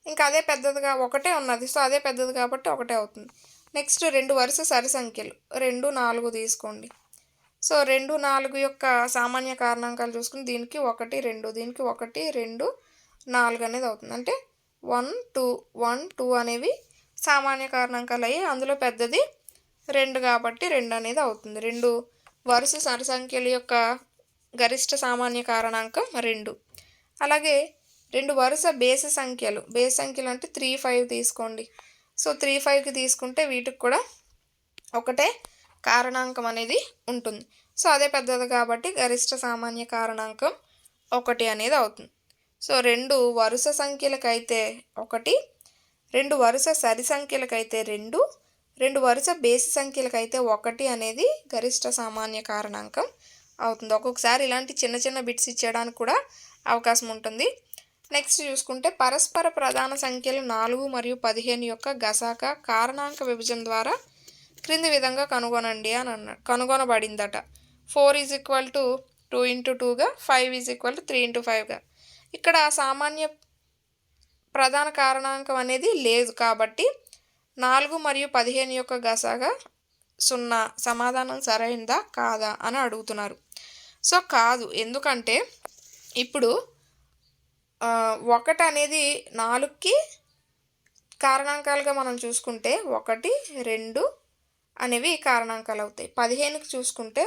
ఇంకా అదే పెద్దదిగా 1 ఉన్నది, సో అదే పెద్దది కాబట్టి 1 అవుతుంది. నెక్స్ట్ 2 వరుస సరి సంఖ్యలు 2 4 తీసుకోండి. సో 2 4 యొక్క సామాన్య కారణాంకాలు చూసుకుని దీనికి 1 2, దీనికి 1 2 4 అనేది అవుతుంది. అంటే 1 2 1 2 అనేవి సామాన్య కారణాంకాలు అయ్యి అందులో పెద్దది 2 కాబట్టి 2 అనేది అవుతుంది. 2 వరుస సరి సంఖ్యల యొక్క గరిష్ట సామాన్య కారణాంకం 2. అలాగే 2 వరుస బేసి సంఖ్యలు అంటే 3 5 తీసుకోండి. సో 3 5కి తీసుకుంటే వీటికి కూడా 1 కారణాంకం అనేది ఉంటుంది. సో అదే పెద్దది కాబట్టి గరిష్ట సామాన్య కారణాంకం 1 అనేది అవుతుంది. సో 2 వరుస సంఖ్యలకైతే 1, 2 వరుస సరి సంఖ్యలకైతే 2, 2 వరుస బేసి సంఖ్యలకైతే 1 అనేది గరిష్ట సామాన్య కారణాంకం అవుతుంది. ఒక్కొక్కసారి ఇలాంటి చిన్న చిన్న బిట్స్ ఇచ్చేయడానికి కూడా అవకాశం ఉంటుంది. నెక్స్ట్ చూసుకుంటే పరస్పర ప్రధాన సంఖ్యలు 4 మరియు 15 యొక్క గసాక కారణాంక విభజన ద్వారా క్రింది విధంగా కనుగొనండి అని అన్నాడు. కనుగొనబడిందట. 4 = 2 × 2గా, 5 = 3 × 5గా. ఇక్కడ సామాన్య ప్రధాన కారణాంకం అనేది లేదు కాబట్టి 4 మరియు 15 యొక్క గసాగా 0. సమాధానం సరైనదా కాదా అని అడుగుతున్నారు. సో కాదు, ఎందుకంటే ఇప్పుడు 1 అనేది 4కి కారణాంకాలుగా మనం చూసుకుంటే 1 2 అనేవి కారణాంకాలు అవుతాయి. 15కి చూసుకుంటే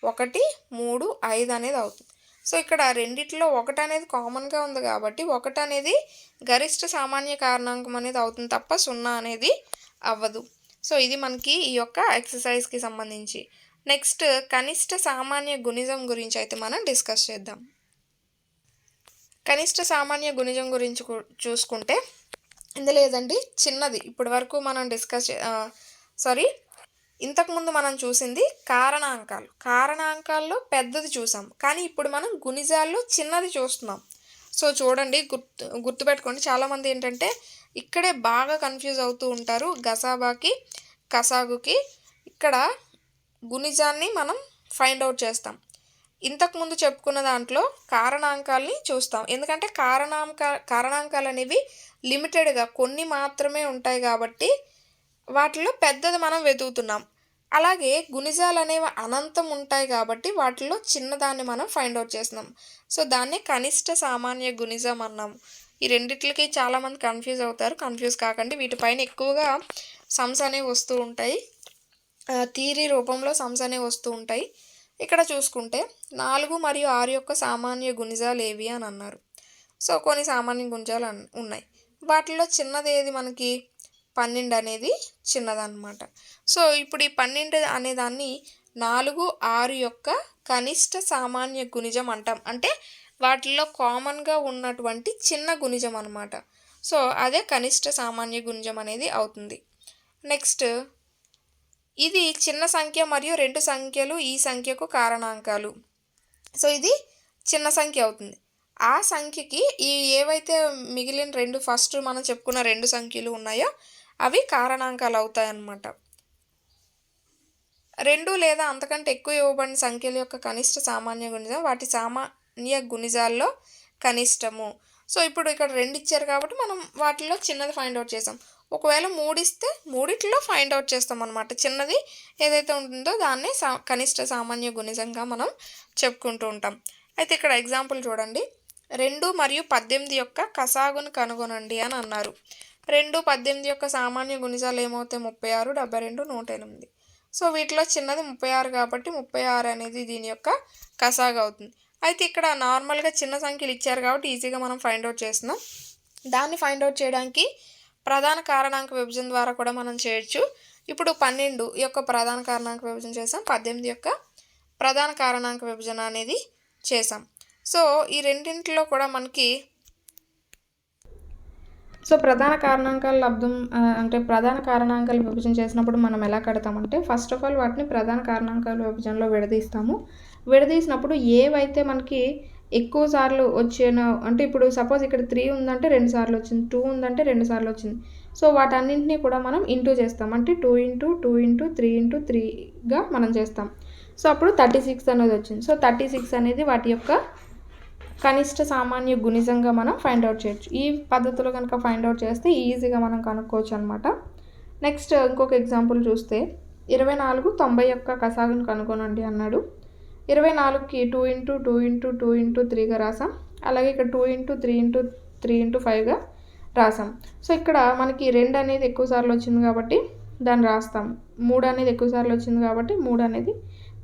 1 3 5 అనేది అవుతుంది. సో ఇక్కడ రెండిట్లో 1 అనేది కామన్గా ఉంది కాబట్టి 1 అనేది గరిష్ట సామాన్య కారణాంకం అనేది అవుతుంది తప్ప 0 అనేది అవ్వదు. సో ఇది మనకి ఈ యొక్క ఎక్సర్సైజ్కి సంబంధించి. నెక్స్ట్ కనిష్ట సామాన్య గుణిజం గురించి అయితే మనం డిస్కస్ చేద్దాం. కనిష్ట సామాన్య గుణిజం గురించి చూసుకుంటే ఇందులో ఏదండి చిన్నది. ఇప్పటి వరకు మనం ఇంతకుముందు మనం చూసింది కారణాంకాల్లో పెద్దది చూసాం, కానీ ఇప్పుడు మనం గుణిజాల్లో చిన్నది చూస్తున్నాం. సో చూడండి, గుర్తుపెట్టుకోండి. చాలామంది ఏంటంటే ఇక్కడే బాగా కన్ఫ్యూజ్ అవుతూ ఉంటారు, గసాబాకి కసాగుకి. ఇక్కడ గుణిజాన్ని మనం ఫైండ్ అవుట్ చేస్తాం. ఇంతకుముందు చెప్పుకున్న దాంట్లో కారణాంకాల్ని చూస్తాం. ఎందుకంటే కారణాంకాలు అనేవి లిమిటెడ్‌గా కొన్ని మాత్రమే ఉంటాయి కాబట్టి వాటిలో పెద్దది మనం వెతుకుతున్నాం. అలాగే గుణిజాలనేవి అనంతం ఉంటాయి కాబట్టి వాటిలో చిన్నదాన్ని మనం ఫైండ్ ఔట్ చేస్తున్నాం. సో, దాన్ని కనిష్ట సామాన్య గుణిజం అన్నాము. ఈ రెండిట్లకి చాలామంది కన్‌ఫ్యూజ్ అవుతారు. కన్‌ఫ్యూజ్ కాకండి. వీటిపైన ఎక్కువగా సమ్స్ అనేవి వస్తూ ఉంటాయి. థియరీ రూపంలో సమ్స్ అనేవి వస్తూ ఉంటాయి. ఇక్కడ చూసుకుంటే 4 మరియు 6 యొక్క సామాన్య గుణిజాలు ఏవి అని అన్నారు. సో, కొన్ని సామాన్య గుణిజాలు ఉన్నాయి. వాటిలో చిన్నది ఏది మనకి 12 అనేది చిన్నదన్నమాట. సో, ఇప్పుడు ఈ 12 అనేదాన్ని 4, 6 యొక్క కనిష్ట సామాన్య గుణిజం అంటాం. అంటే వాటిల్లో కామన్‌గా ఉన్నటువంటి చిన్న గుణిజం అన్నమాట. సో, అదే కనిష్ట సామాన్య గుణిజం అనేది అవుతుంది. నెక్స్ట్, ఇది చిన్న సంఖ్య మరియు 2 సంఖ్యలు ఈ సంఖ్యకు కారణాంకాలు. సో, ఇది చిన్న సంఖ్య అవుతుంది. ఆ సంఖ్యకి ఈ ఏవైతే మిగిలిన 2 ఫస్ట్ మనం చెప్పుకున్న 2 సంఖ్యలు ఉన్నాయో అవి కారణాంకాలు అవుతాయన్నమాట. 2 లేదా అంతకంటే ఎక్కువ ఇవ్వబడిన సంఖ్యల యొక్క కనిష్ట సామాన్య గుణిజం వాటి సామాన్య గుణిజాల్లో కనిష్టము. సో, ఇప్పుడు ఇక్కడ 2 ఇచ్చారు కాబట్టి మనం వాటిలో చిన్నది ఫైండ్ ఔట్ చేసాం. ఒకవేళ 3 ఇస్తే మూడిట్లో ఫైండ్ ఔట్ చేస్తాం అన్నమాట. చిన్నది ఏదైతే ఉంటుందో దాన్ని కనిష్ట సామాన్య గుణిజంగా మనం చెప్పుకుంటూ ఉంటాం. అయితే ఇక్కడ ఎగ్జాంపుల్ చూడండి. 2 మరియు 18 యొక్క కసాగును కనుగొనండి అని అన్నారు. 2, 18 యొక్క సామాన్య గుణిజాలు ఏమవుతాయి? 36, 72, 108. సో, వీటిలో చిన్నది 36 కాబట్టి 36 అనేది దీని యొక్క కసాగు అవుతుంది. అయితే ఇక్కడ నార్మల్గా చిన్న సంఖ్యలు ఇచ్చారు కాబట్టి ఈజీగా మనం ఫైండ్ ఔట్ చేస్తున్నాం. దాన్ని ఫైండ్ ఔట్ చేయడానికి ప్రధాన కారణాంక విభజన ద్వారా కూడా మనం చేయొచ్చు. ఇప్పుడు 12 యొక్క ప్రధాన కారణాంక విభజన చేసాం. 18 యొక్క ప్రధాన కారణాంక విభజన అనేది చేసాం. సో, ఈ రెండింటిలో కూడా మనకి ప్రధాన కారణాంకాల లబ్ధం అంటే ప్రధాన కారణాంకాల విభజన చేసినప్పుడు మనం ఎలా కడతామంటే ఫస్ట్ ఆఫ్ ఆల్ వాటిని ప్రధాన కారణాంకాల విభజనలో విడదీస్తాము. విడదీసినప్పుడు ఏవైతే మనకి ఎక్కువ సార్లు వచ్చేనో అంటే ఇప్పుడు సపోజ్ ఇక్కడ 3 ఉందంటే 2 సార్లు వచ్చింది, 2 ఉందంటే 2 సార్లు వచ్చింది. సో, వాటన్నింటినీ కూడా మనం ఇంటూ చేస్తాం. అంటే 2 × 2 × 3 × 3గా మనం చేస్తాం. సో, అప్పుడు 36 అనేది వచ్చింది. సో, 36 అనేది వాటి యొక్క కనిష్ట సామాన్య గుణిజంగా మనం ఫైండ్ ఔట్ చేయొచ్చు. ఈ పద్ధతిలో కనుక ఫైండ్ ఔట్ చేస్తే ఈజీగా మనం కనుక్కోవచ్చు అనమాట. నెక్స్ట్ ఇంకొక ఎగ్జాంపుల్ చూస్తే 24, 90 యొక్క కసాగును కనుగొనండి అన్నాడు. 24కి 2 × 2 × 2 × 3గా రాసాం. అలాగే ఇక్కడ 2 × 3 × 3 × 5గా రాసాం. సో, ఇక్కడ మనకి 2 అనేది ఎక్కువ సార్లు వచ్చింది కాబట్టి దాన్ని రాస్తాం. 3 అనేది ఎక్కువ సార్లు వచ్చింది కాబట్టి 3 అనేది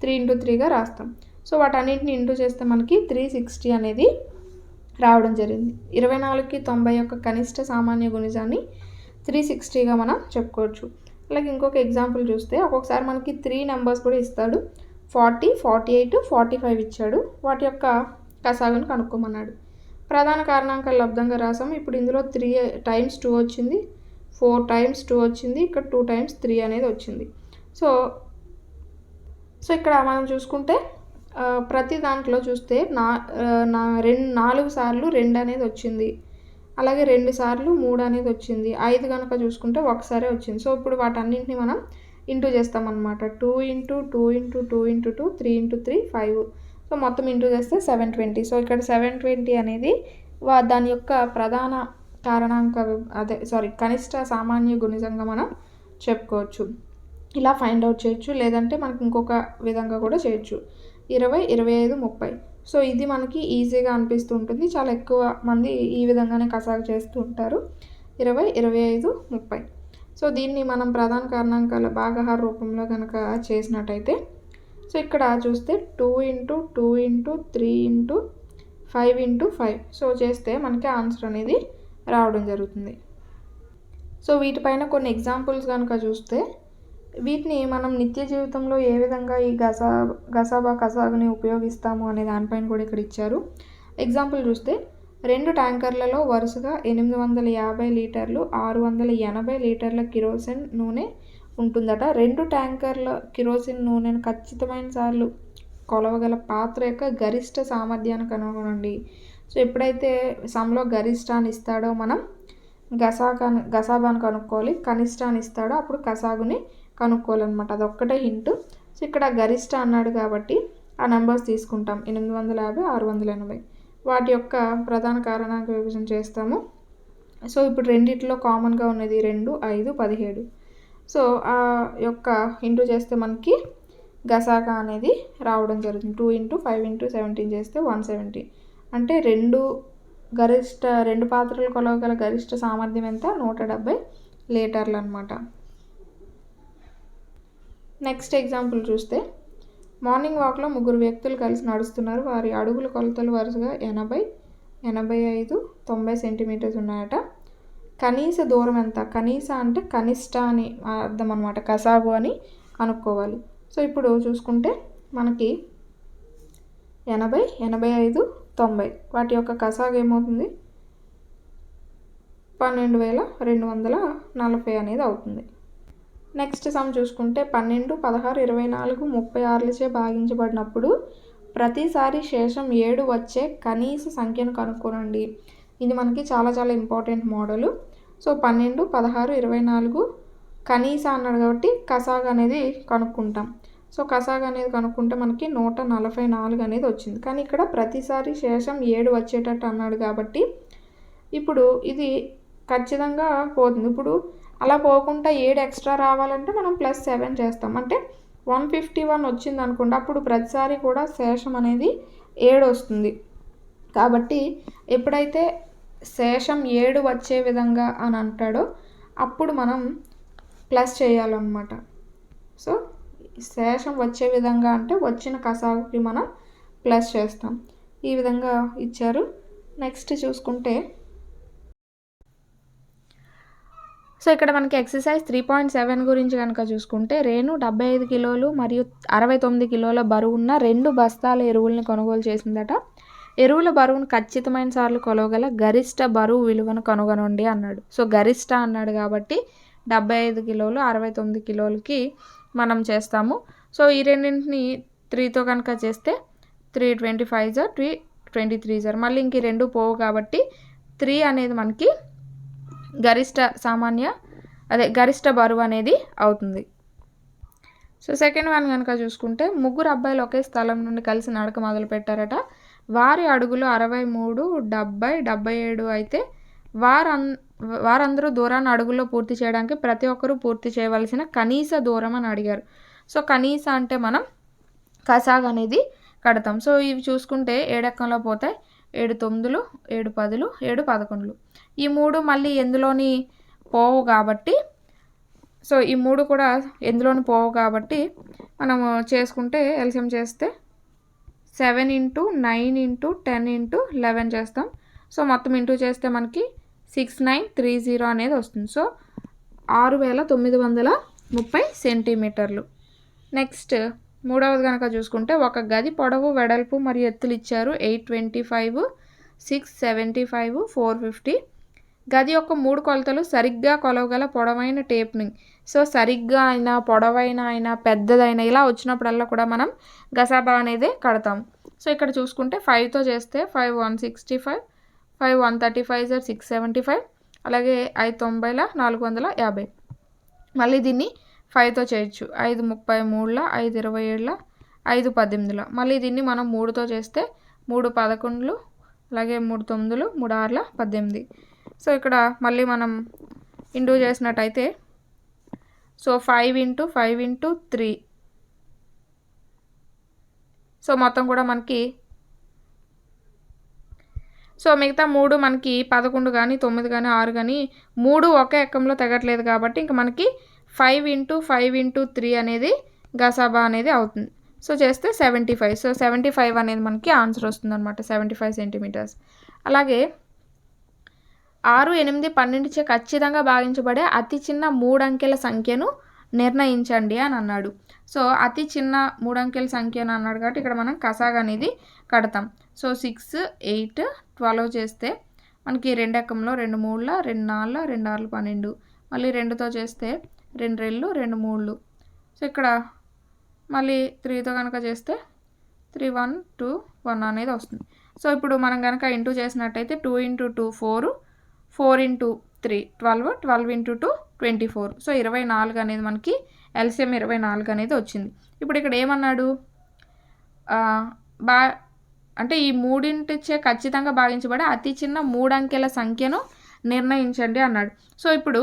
3 × 3గా రాస్తాం. సో, వాటన్నింటిని ఇంటూ చేస్తే మనకి 360 అనేది రావడం జరిగింది. 24కి 90 యొక్క కనిష్ట సామాన్య గుణిజాన్ని 360గా మనం చెప్పుకోవచ్చు. అలాగే ఇంకొక ఎగ్జాంపుల్ చూస్తే ఒక్కొక్కసారి మనకి 3 నెంబర్స్ కూడా ఇస్తాడు. 40, 48, 45 ఇచ్చాడు. వాటి యొక్క కసాగును కనుక్కోమన్నాడు. ప్రధాన కారణాంకాలు లబ్ధంగా రాసాం. ఇప్పుడు ఇందులో 3 × 2 వచ్చింది, 4 × 2 వచ్చింది, ఇక్కడ 2 × 3 అనేది వచ్చింది. సో ఇక్కడ మనం చూసుకుంటే ప్రతి దాంట్లో చూస్తే 4 సార్లు 2 అనేది వచ్చింది. అలాగే 2 సార్లు 3 అనేది వచ్చింది. 5 కనుక చూసుకుంటే ఒకసారే వచ్చింది. సో, ఇప్పుడు వాటన్నింటినీ మనం ఇంటూ చేస్తామన్నమాట. 2 × 2 × 2 × 2 3 × 3 5. సో, మొత్తం ఇంటూ చేస్తే 720. సో, ఇక్కడ 720 అనేది దాని యొక్క ప్రధాన కనిష్ట సామాన్య గుణిజంగా మనం చెప్పుకోవచ్చు. ఇలా ఫైండ్ ఔట్ చేయొచ్చు. లేదంటే మనకి ఇంకొక విధంగా కూడా చేయొచ్చు. 20, 25, 30. సో, ఇది మనకి ఈజీగా అనిపిస్తూ ఉంటుంది. చాలా ఎక్కువ మంది ఈ విధంగానే కసాగు చేస్తూ ఉంటారు. 20, 25, 30. సో, దీన్ని మనం ప్రధాన కారణాంకాల భాగహార రూపంలో కనుక చేసినట్టయితే సో, ఇక్కడ చూస్తే 2 × 2 × 3 × 5 × 5. సో, చేస్తే మనకి ఆన్సర్ అనేది రావడం జరుగుతుంది. సో, వీటిపైన కొన్ని ఎగ్జాంపుల్స్ కనుక చూస్తే వీటిని మనం నిత్య జీవితంలో ఏ విధంగా ఈ గసాబా కసాగుని ఉపయోగిస్తాము అనే దానిపైన కూడా ఇక్కడ ఇచ్చారు. ఎగ్జాంపుల్ చూస్తే 2 ట్యాంకర్లలో వరుసగా 850 లీటర్లు 680 లీటర్ల కిరోసిన్ నూనె ఉంటుందట. 2 ట్యాంకర్ల కిరోసిన్ నూనెను ఖచ్చితమైన సార్లు కొలవగల పాత్ర యొక్క గరిష్ట సామర్థ్యాన్ని కనుగొనండి. సో, ఎప్పుడైతే సమ్లో గరిష్టాన్ని ఇస్తాడో మనం గసాబాను కనుక్కోవాలి. కనిష్టాన్ని ఇస్తాడో అప్పుడు కసాగుని కనుక్కోవాలన్నమాట. అదొక్కటే హింట్. సో, ఇక్కడ గరిష్ట అన్నాడు కాబట్టి ఆ నెంబర్స్ తీసుకుంటాం 850, 680. వాటి యొక్క ప్రధాన కారణాంక విభజన చేస్తాము. సో ఇప్పుడు రెండిట్లో కామన్గా ఉన్నది 2, 5, 17. సో ఆ యొక్క ఇంటూ చేస్తే మనకి గసాగా అనేది రావడం జరుగుతుంది. 2 × 5 × 17 చేస్తే 170. అంటే రెండు పాత్రలు కొలవగల గరిష్ట సామర్థ్యం ఎంత? 170 లీటర్లు అనమాట. నెక్స్ట్ ఎగ్జాంపుల్ చూస్తే, మార్నింగ్ వాక్లో 3 వ్యక్తులు కలిసి నడుస్తున్నారు. వారి అడుగుల కొలతలు వరుసగా 80, 85, 90 సెంటీమీటర్స్ ఉన్నాయట. కనీస దూరం ఎంత? కనీస అంటే కనిష్ట అని అర్థం అనమాట, కసాగు అని కనుక్కోవాలి. సో ఇప్పుడు చూసుకుంటే మనకి 80, 85, 90 వాటి యొక్క కసాగు ఏమవుతుంది? 12,240 అనేది అవుతుంది. నెక్స్ట్ సమ్ చూసుకుంటే 12, 16, 24, 36లచే భాగించబడినప్పుడు ప్రతిసారి శేషం 7 వచ్చే కనీస సంఖ్యను కనుక్కోనండి. ఇది మనకి చాలా చాలా ఇంపార్టెంట్ మోడలు. సో 12, 16, 24 కనీస అన్నాడు కాబట్టి కసాగు అనేది కనుక్కుంటాం. సో కసాగు అనేది కనుక్కుంటే మనకి 144 అనేది వచ్చింది. కానీ ఇక్కడ ప్రతిసారి శేషం 7 వచ్చేటట్టు అన్నాడు కాబట్టి ఇప్పుడు ఇది ఖచ్చితంగా పోతుంది. ఇప్పుడు అలా పోకుండా 7 ఎక్స్ట్రా రావాలంటే మనం +7 చేస్తాం. అంటే 151 వచ్చింది అనుకోండి, అప్పుడు ప్రతిసారి కూడా శేషం అనేది 7 వస్తుంది. కాబట్టి ఎప్పుడైతే శేషం 7 వచ్చే విధంగా అని అంటాడో అప్పుడు మనం ప్లస్ చేయాలన్నమాట. సో శేషం వచ్చే విధంగా అంటే వచ్చిన కసాగుకి మనం ప్లస్ చేస్తాం. ఈ విధంగా ఇచ్చారు. నెక్స్ట్ చూసుకుంటే, సో ఇక్కడ మనకి ఎక్సర్సైజ్ 3.7 గురించి కనుక చూసుకుంటే, రేణు 75 కిలోలు మరియు 69 కిలోల బరువున్న 2 బస్తాల ఎరువుల్ని కొనుగోలు చేసిందట. ఎరువుల బరువును ఖచ్చితమైన సార్లు కొలవగల గరిష్ట బరువు విలువను కనుగొనండి అన్నాడు. సో గరిష్ట అన్నాడు కాబట్టి 75 కిలోలు 69 కిలోలకి మనం చేస్తాము. సో ఈ రెండింటిని 3తో కనుక చేస్తే 325 323 మళ్ళీ ఇంక 2 పోవు కాబట్టి 3 అనేది మనకి గరిష్ట బరువు అనేది అవుతుంది. సో సెకండ్ వన్ కనుక చూసుకుంటే, 3 అబ్బాయిలు ఒకే స్థలం నుండి కలిసి నడక మొదలు పెట్టారట. వారి అడుగులు 63, 70, 77 అయితే వారందరూ దూరాన్ని అడుగుల్లో పూర్తి చేయడానికి ప్రతి ఒక్కరూ పూర్తి చేయవలసిన కనీస దూరం అని అడిగారు. సో కనీస అంటే మనం కసాగ్ అనేది కడతాం. సో ఇవి చూసుకుంటే 7 ఎక్కంలో పోతాయి, 7 9, 7 10, 7 11. ఈ 3 మళ్ళీ ఎందులోని పోవు కాబట్టి, సో ఈ 3 కూడా ఎందులోని పోవు కాబట్టి మనము చేసుకుంటే ఎల్సిఎం చేస్తే 7 × 9 × 10 × 11 చేస్తాం. సో మొత్తం ఇంటూ చేస్తే మనకి 6930 అనేది వస్తుంది. సో 6930 సెంటీమీటర్లు. నెక్స్ట్ మూడవది కనుక చూసుకుంటే, ఒక గది పొడవు వెడల్పు మరియు ఎత్తులు ఇచ్చారు. 825, 675, 450. గది యొక్క 3 కొలతలు సరిగ్గా కొలవగల పొడవైన టేప్ని, సో సరిగ్గా అయినా పొడవైన అయినా పెద్దదైనా ఇలా వచ్చినప్పుడల్లా కూడా మనం గసాబా అనేది కడతాం. సో ఇక్కడ చూసుకుంటే 5తో చేస్తే 5 165, 5 135 675, అలాగే 5 90 450. మళ్ళీ దీన్ని 5తో చేయొచ్చు. 5 33, 5 27, 5 18. మళ్ళీ దీన్ని మనం 3తో చేస్తే 3 11, అలాగే 3 9, 3 6, 18. సో ఇక్కడ మళ్ళీ మనం ఇంటూ చేసినట్టయితే, సో 5 × 5 × 3. సో మొత్తం కూడా మనకి, సో మిగతా 3 మనకి 11 కానీ 9 కానీ 6 కానీ 3 ఒకే ఎక్కంలో తెగట్లేదు కాబట్టి ఇంక మనకి 5 × 5 × 3 అనేది గసాబా అనేది అవుతుంది. సో చేస్తే 75. సో 75 అనేది మనకి ఆన్సర్ వస్తుంది అనమాట, 75 సెంటీమీటర్స్. అలాగే 6, 8, 12చే ఖచ్చితంగా భాగించబడే అతి చిన్న 3 అంకెల సంఖ్యను నిర్ణయించండి అని అన్నాడు. సో అతి చిన్న 3 అంకెల సంఖ్య అని అన్నాడు కాబట్టి ఇక్కడ మనం కసాగ్ అనేది కడతాం. సో 6, 8, 12 చేస్తే మనకి 2 ఎక్కంలో 2 3, 2 4, 2 6, 12. మళ్ళీ 2తో చేస్తే 2 2, 2 3. సో ఇక్కడ మళ్ళీ 3తో కనుక చేస్తే 3 1 2 1 అనేది వస్తుంది. సో ఇప్పుడు మనం కనుక ఇంటూ చేసినట్టయితే 2 × 2 4, 4 × 3 12, 12 × 2 24. సో 24 అనేది మనకి ఎల్సిఎం 24 అనేది వచ్చింది. ఇప్పుడు ఇక్కడ ఏమన్నాడు, బా అంటే ఈ మూడింటిచే ఖచ్చితంగా భాగించబడే అతి చిన్న 3 అంకెల సంఖ్యను నిర్ణయించండి అన్నాడు. సో ఇప్పుడు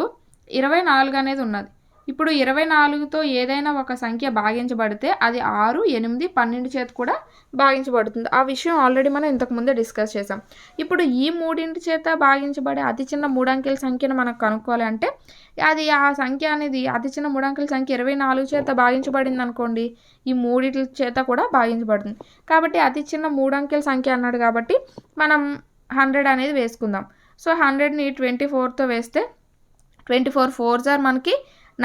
24 అనేది ఉన్నది. ఇప్పుడు 24తో ఏదైనా ఒక సంఖ్య భాగించబడితే అది 6, 8, 12 చేత కూడా భాగించబడుతుంది. ఆ విషయం ఆల్రెడీ మనం ఇంతకుముందే డిస్కస్ చేసాం. ఇప్పుడు ఈ మూడింటి చేత భాగించబడే అతి చిన్న 3 అంకెల సంఖ్యను మనం కనుక్కోవాలి అంటే అది ఆ సంఖ్య అనేది అతి చిన్న 3 అంకెల సంఖ్య 24 చేత భాగించబడింది అనుకోండి, ఈ మూడింటి చేత కూడా భాగించబడుతుంది. కాబట్టి అతి చిన్న 3 అంకెల సంఖ్య అన్నాడు కాబట్టి మనం 100 అనేది వేసుకుందాం. సో 100ని 24తో వేస్తే 24 4s ఆర్ మనకి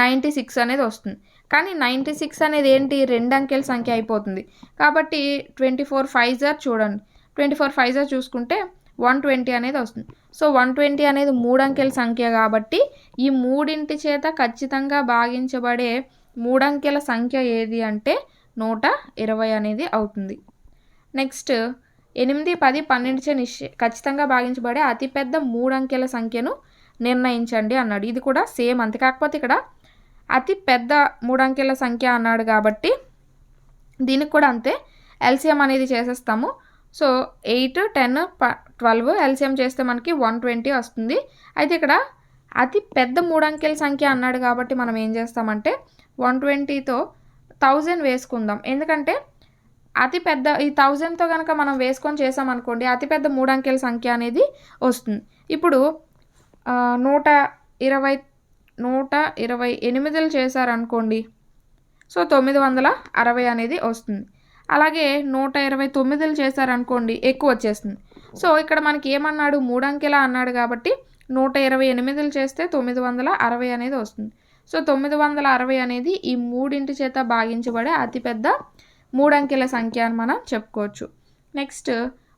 96 అనేది వస్తుంది. కానీ 96 అనేది ఏంటి, 2 అంకెల సంఖ్య అయిపోతుంది. కాబట్టి 24 5s ఆర్ చూడండి, 24 5s ఆర్ చూసుకుంటే 120 అనేది వస్తుంది. సో 120 అనేది 3 అంకెల సంఖ్య కాబట్టి ఈ మూడింటి చేత ఖచ్చితంగా భాగించబడే 3 అంకెల సంఖ్య ఏది అంటే 120 అనేది అవుతుంది. నెక్స్ట్ 8, 10, 12 చే ఖచ్చితంగా భాగించబడే అతిపెద్ద 3 అంకెల సంఖ్యను నిర్ణయించండి అన్నాడు. ఇది కూడా సేమ్ అంతే, కాకపోతే ఇక్కడ అతి పెద్ద 3 అంకెల సంఖ్య అన్నాడు కాబట్టి దీనికి కూడా అంతే, ఎల్సిఎం అనేది చేసేస్తాము. సో 8, 10, 12 ఎల్సిఎం చేస్తే మనకి 120 వస్తుంది. అయితే ఇక్కడ అతి పెద్ద 3 అంకెల సంఖ్య అన్నాడు కాబట్టి మనం ఏం చేస్తామంటే 120తో 1000 వేసుకుందాం. ఎందుకంటే అతి పెద్ద ఈ 1000తో కనుక మనం వేసుకొని చేసామనుకోండి అతిపెద్ద 3 అంకెల సంఖ్య అనేది వస్తుంది. ఇప్పుడు 128 చేశారనుకోండి, సో 960 అనేది వస్తుంది. అలాగే 129 చేశారనుకోండి ఎక్కువ వచ్చేస్తుంది. సో ఇక్కడ మనకి ఏమన్నాడు, 3 అంకెల అన్నాడు కాబట్టి 128 చేస్తే 960 అనేది వస్తుంది. సో 960 అనేది ఈ మూడింటి చేత భాగించబడే అతిపెద్ద 3 అంకెల సంఖ్య అని మనం చెప్పుకోవచ్చు. నెక్స్ట్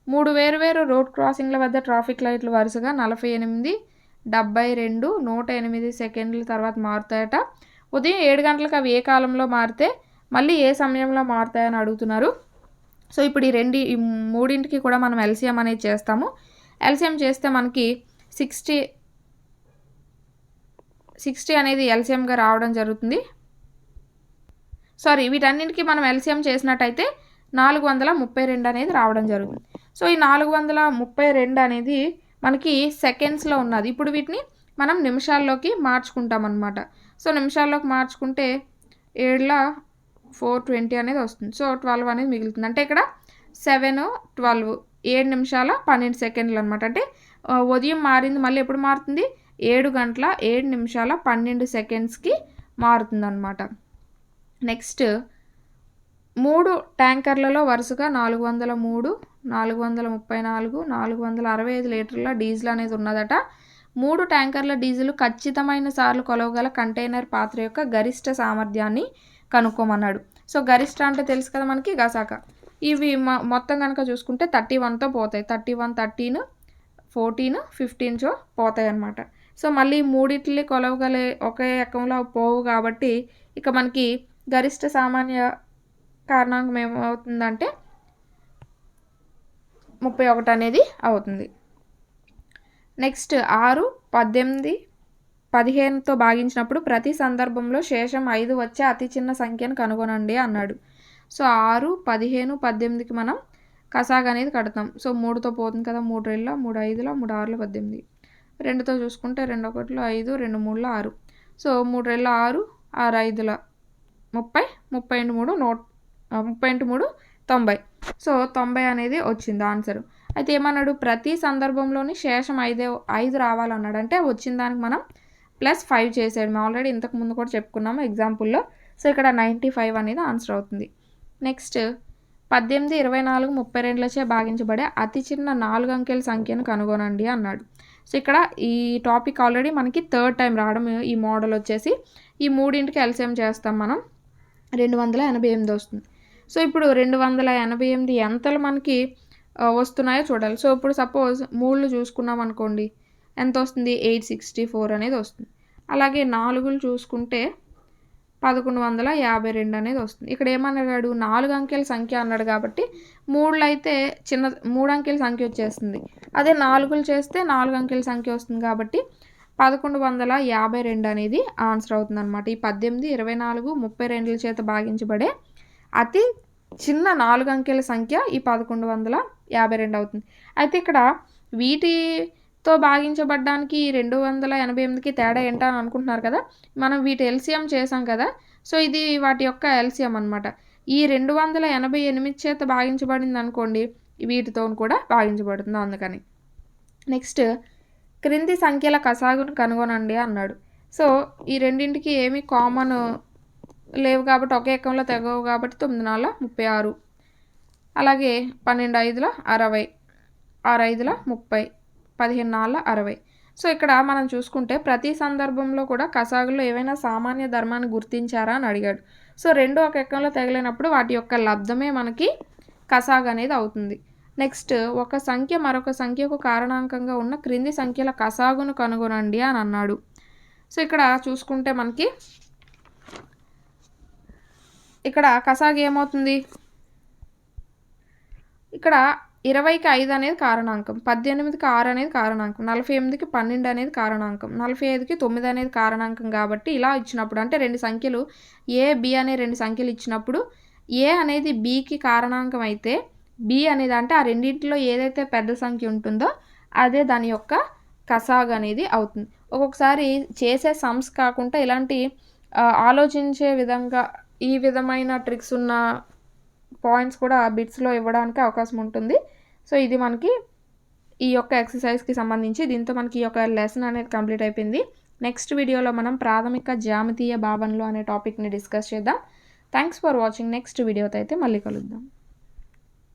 3 వేరువేరు రోడ్ క్రాసింగ్ల వద్ద ట్రాఫిక్ లైట్లు వరుసగా 48, 72, 108 సెకండ్ల తర్వాత మారుతాయట. ఉదయం 7 గంటలకు అవి ఏ కాలంలో మారితే మళ్ళీ ఏ సమయంలో మారుతాయని అడుగుతున్నారు. సో ఇప్పుడు ఈ మూడింటికి కూడా మనం ఎల్సిఎం అనేది చేస్తాము. ఎల్సిఎం చేస్తే మనకి 60 అనేది ఎల్సిఎంగా రావడం జరుగుతుంది. వీటన్నింటికి మనం ఎల్సిఎం చేసినట్టయితే 432 అనేది రావడం జరుగుతుంది. సో ఈ 432 అనేది మనకి సెకండ్స్లో ఉన్నది. ఇప్పుడు వీటిని మనం నిమిషాల్లోకి మార్చుకుంటాం అన్నమాట. సో నిమిషాల్లోకి మార్చుకుంటే 7/420 అనేది వస్తుంది. సో 12 అనేది మిగులుతుంది. అంటే ఇక్కడ 7, 12 7 నిమిషాల 12 సెకండ్లు అనమాట. అంటే ఉదయం మారింది, మళ్ళీ ఎప్పుడు మారుతుంది, 7 గంటల 7 నిమిషాల 12 సెకండ్స్కి మారుతుంది అనమాట. నెక్స్ట్ 3 ట్యాంకర్లలో వరుసగా 403, 434, 465 లీటర్ల డీజిల్ అనేది ఉన్నదట. 3 ట్యాంకర్ల డీజిల్ ఖచ్చితమైన సార్లు కొలవగల కంటైనర్ పాత్ర యొక్క గరిష్ట సామర్థ్యాన్ని కనుక్కోమన్నాడు. సో గరిష్ట అంటే తెలుసు కదా మనకి, గసాక. ఇవి మొత్తం కనుక చూసుకుంటే 31తో పోతాయి. 31, 13, 14, 15 పోతాయి అన్నమాట. సో మళ్ళీ మూడిట్లని కొలవగలే ఒకే ఎకంలో పోవు కాబట్టి ఇక మనకి గరిష్ట సామాన్య కారణాంకం ఏమవుతుందంటే 31 అనేది అవుతుంది. నెక్స్ట్ 6, 18, 15తో భాగించినప్పుడు ప్రతి సందర్భంలో శేషం 5 వచ్చే అతి చిన్న సంఖ్యను కనుగొనండి అన్నాడు. సో 6, 15, 18కి మనం కసాగ్ అనేది కడతాం. సో 3తో పోతుంది కదా, 3 2 3 5 3 6 18. 2తో చూసుకుంటే 2 1 5, 2 3 6. సో 3 2 6, 6 5 30, 30 3 90. సో 90 అనేది వచ్చింది ఆన్సర్. అయితే ఏమన్నాడు, ప్రతి సందర్భంలోని శేషం 5 రావాలన్నాడు. అంటే వచ్చిన దానికి మనం +5 చేసాడు. మేము ఆల్రెడీ ఇంతకు ముందు కూడా చెప్పుకున్నాము ఎగ్జాంపుల్లో. సో ఇక్కడ 95 అనేది ఆన్సర్ అవుతుంది. నెక్స్ట్ 18, 24, 32లచే భాగించబడే అతి చిన్న 4 అంకెల సంఖ్యను కనుగొనండి అన్నాడు. సో ఇక్కడ ఈ టాపిక్ ఆల్రెడీ మనకి 3rd టైం రావడం. ఈ మోడల్ వచ్చేసి ఈ మూడింటికి ఎల్సిఎం చేస్తాం మనం, 288 వస్తుంది. సో ఇప్పుడు 288 ఎంతలు మనకి వస్తున్నాయో చూడాలి. సో ఇప్పుడు సపోజ్ 3 చూసుకున్నాం అనుకోండి, ఎంత వస్తుంది, 864 అనేది వస్తుంది. అలాగే 4 చూసుకుంటే 1152 అనేది వస్తుంది. ఇక్కడ ఏమన్నాడు, 4 అంకెల సంఖ్య అన్నాడు కాబట్టి 3 అయితే 3 అంకెల సంఖ్య వచ్చేస్తుంది. అదే 4 చేస్తే 4 అంకెల సంఖ్య వస్తుంది కాబట్టి 1152 అనేది ఆన్సర్ అవుతుంది అనమాట. ఈ 18, 24, 32 చేత భాగించబడే అతి చిన్న 4 అంకెల సంఖ్య ఈ 1152 అవుతుంది. అయితే ఇక్కడ వీటితో భాగించబడ్డానికి 288కి తేడా ఏంటా అని అనుకుంటున్నారు కదా. మనం వీటి ఎల్సిఎం చేసాం కదా. సో ఇది వాటి యొక్క ఎల్సిఎం అనమాట. ఈ 288 చేత భాగించబడింది అనుకోండి, వీటితో కూడా భాగించబడుతుంది అందుకని. నెక్స్ట్ క్రింది సంఖ్యల కసాగును కనుగొనండి అన్నాడు. సో ఈ రెండింటికి ఏమి కామన్ లేవు కాబట్టి, ఒకే ఎక్కంలో తెగవు కాబట్టి 9 36, అలాగే 12 5 60, 6 5 30, 15 60. సో ఇక్కడ మనం చూసుకుంటే ప్రతి సందర్భంలో కూడా కసాగులో ఏవైనా సామాన్య ధర్మాన్ని గుర్తించారా అని అడిగాడు. సో రెండు ఒక ఎక్కంలో తెగలేనప్పుడు వాటి యొక్క లబ్ధమే మనకి కసాగు అనేది అవుతుంది. నెక్స్ట్ ఒక సంఖ్య మరొక సంఖ్యకు కారణాంకంగా ఉన్న క్రింది సంఖ్యల కసాగును కనుగొనండి అని అన్నాడు. సో ఇక్కడ చూసుకుంటే మనకి ఇక్కడ కసాగు ఏమవుతుంది, ఇక్కడ 20కి 5 అనేది కారణాంకం, 18కి 6 అనేది కారణాంకం, 48కి 12 అనేది కారణాంకం, 45కి 9 అనేది కారణాంకం. కాబట్టి ఇలా ఇచ్చినప్పుడు అంటే రెండు సంఖ్యలు ఏ బి అనే రెండు సంఖ్యలు ఇచ్చినప్పుడు ఏ అనేది బికి కారణాంకం అయితే బి అనేది అంటే ఆ రెండింటిలో ఏదైతే పెద్ద సంఖ్య ఉంటుందో అదే దాని యొక్క కసాగు అనేది అవుతుంది. ఒక్కొక్కసారి చేసే సమ్స్ కాకుండా ఇలాంటి ఆలోచించే విధంగా ఈ విధమైన ట్రిక్స్ ఉన్న పాయింట్స్ కూడా బిట్స్లో ఇవ్వడానికి అవకాశం ఉంటుంది. సో ఇది మనకి ఈ యొక్క ఎక్సర్సైజ్కి సంబంధించి. దీంతో మనకి ఈ యొక్క లెసన్ అనేది కంప్లీట్ అయిపోయింది. నెక్స్ట్ వీడియోలో మనం ప్రాథమిక జ్యామితీయ భావనలు అనే టాపిక్ని డిస్కస్ చేద్దాం. Thanks for watching. నెక్స్ట్ వీడియోతో అయితే మళ్ళీ కలుద్దాం.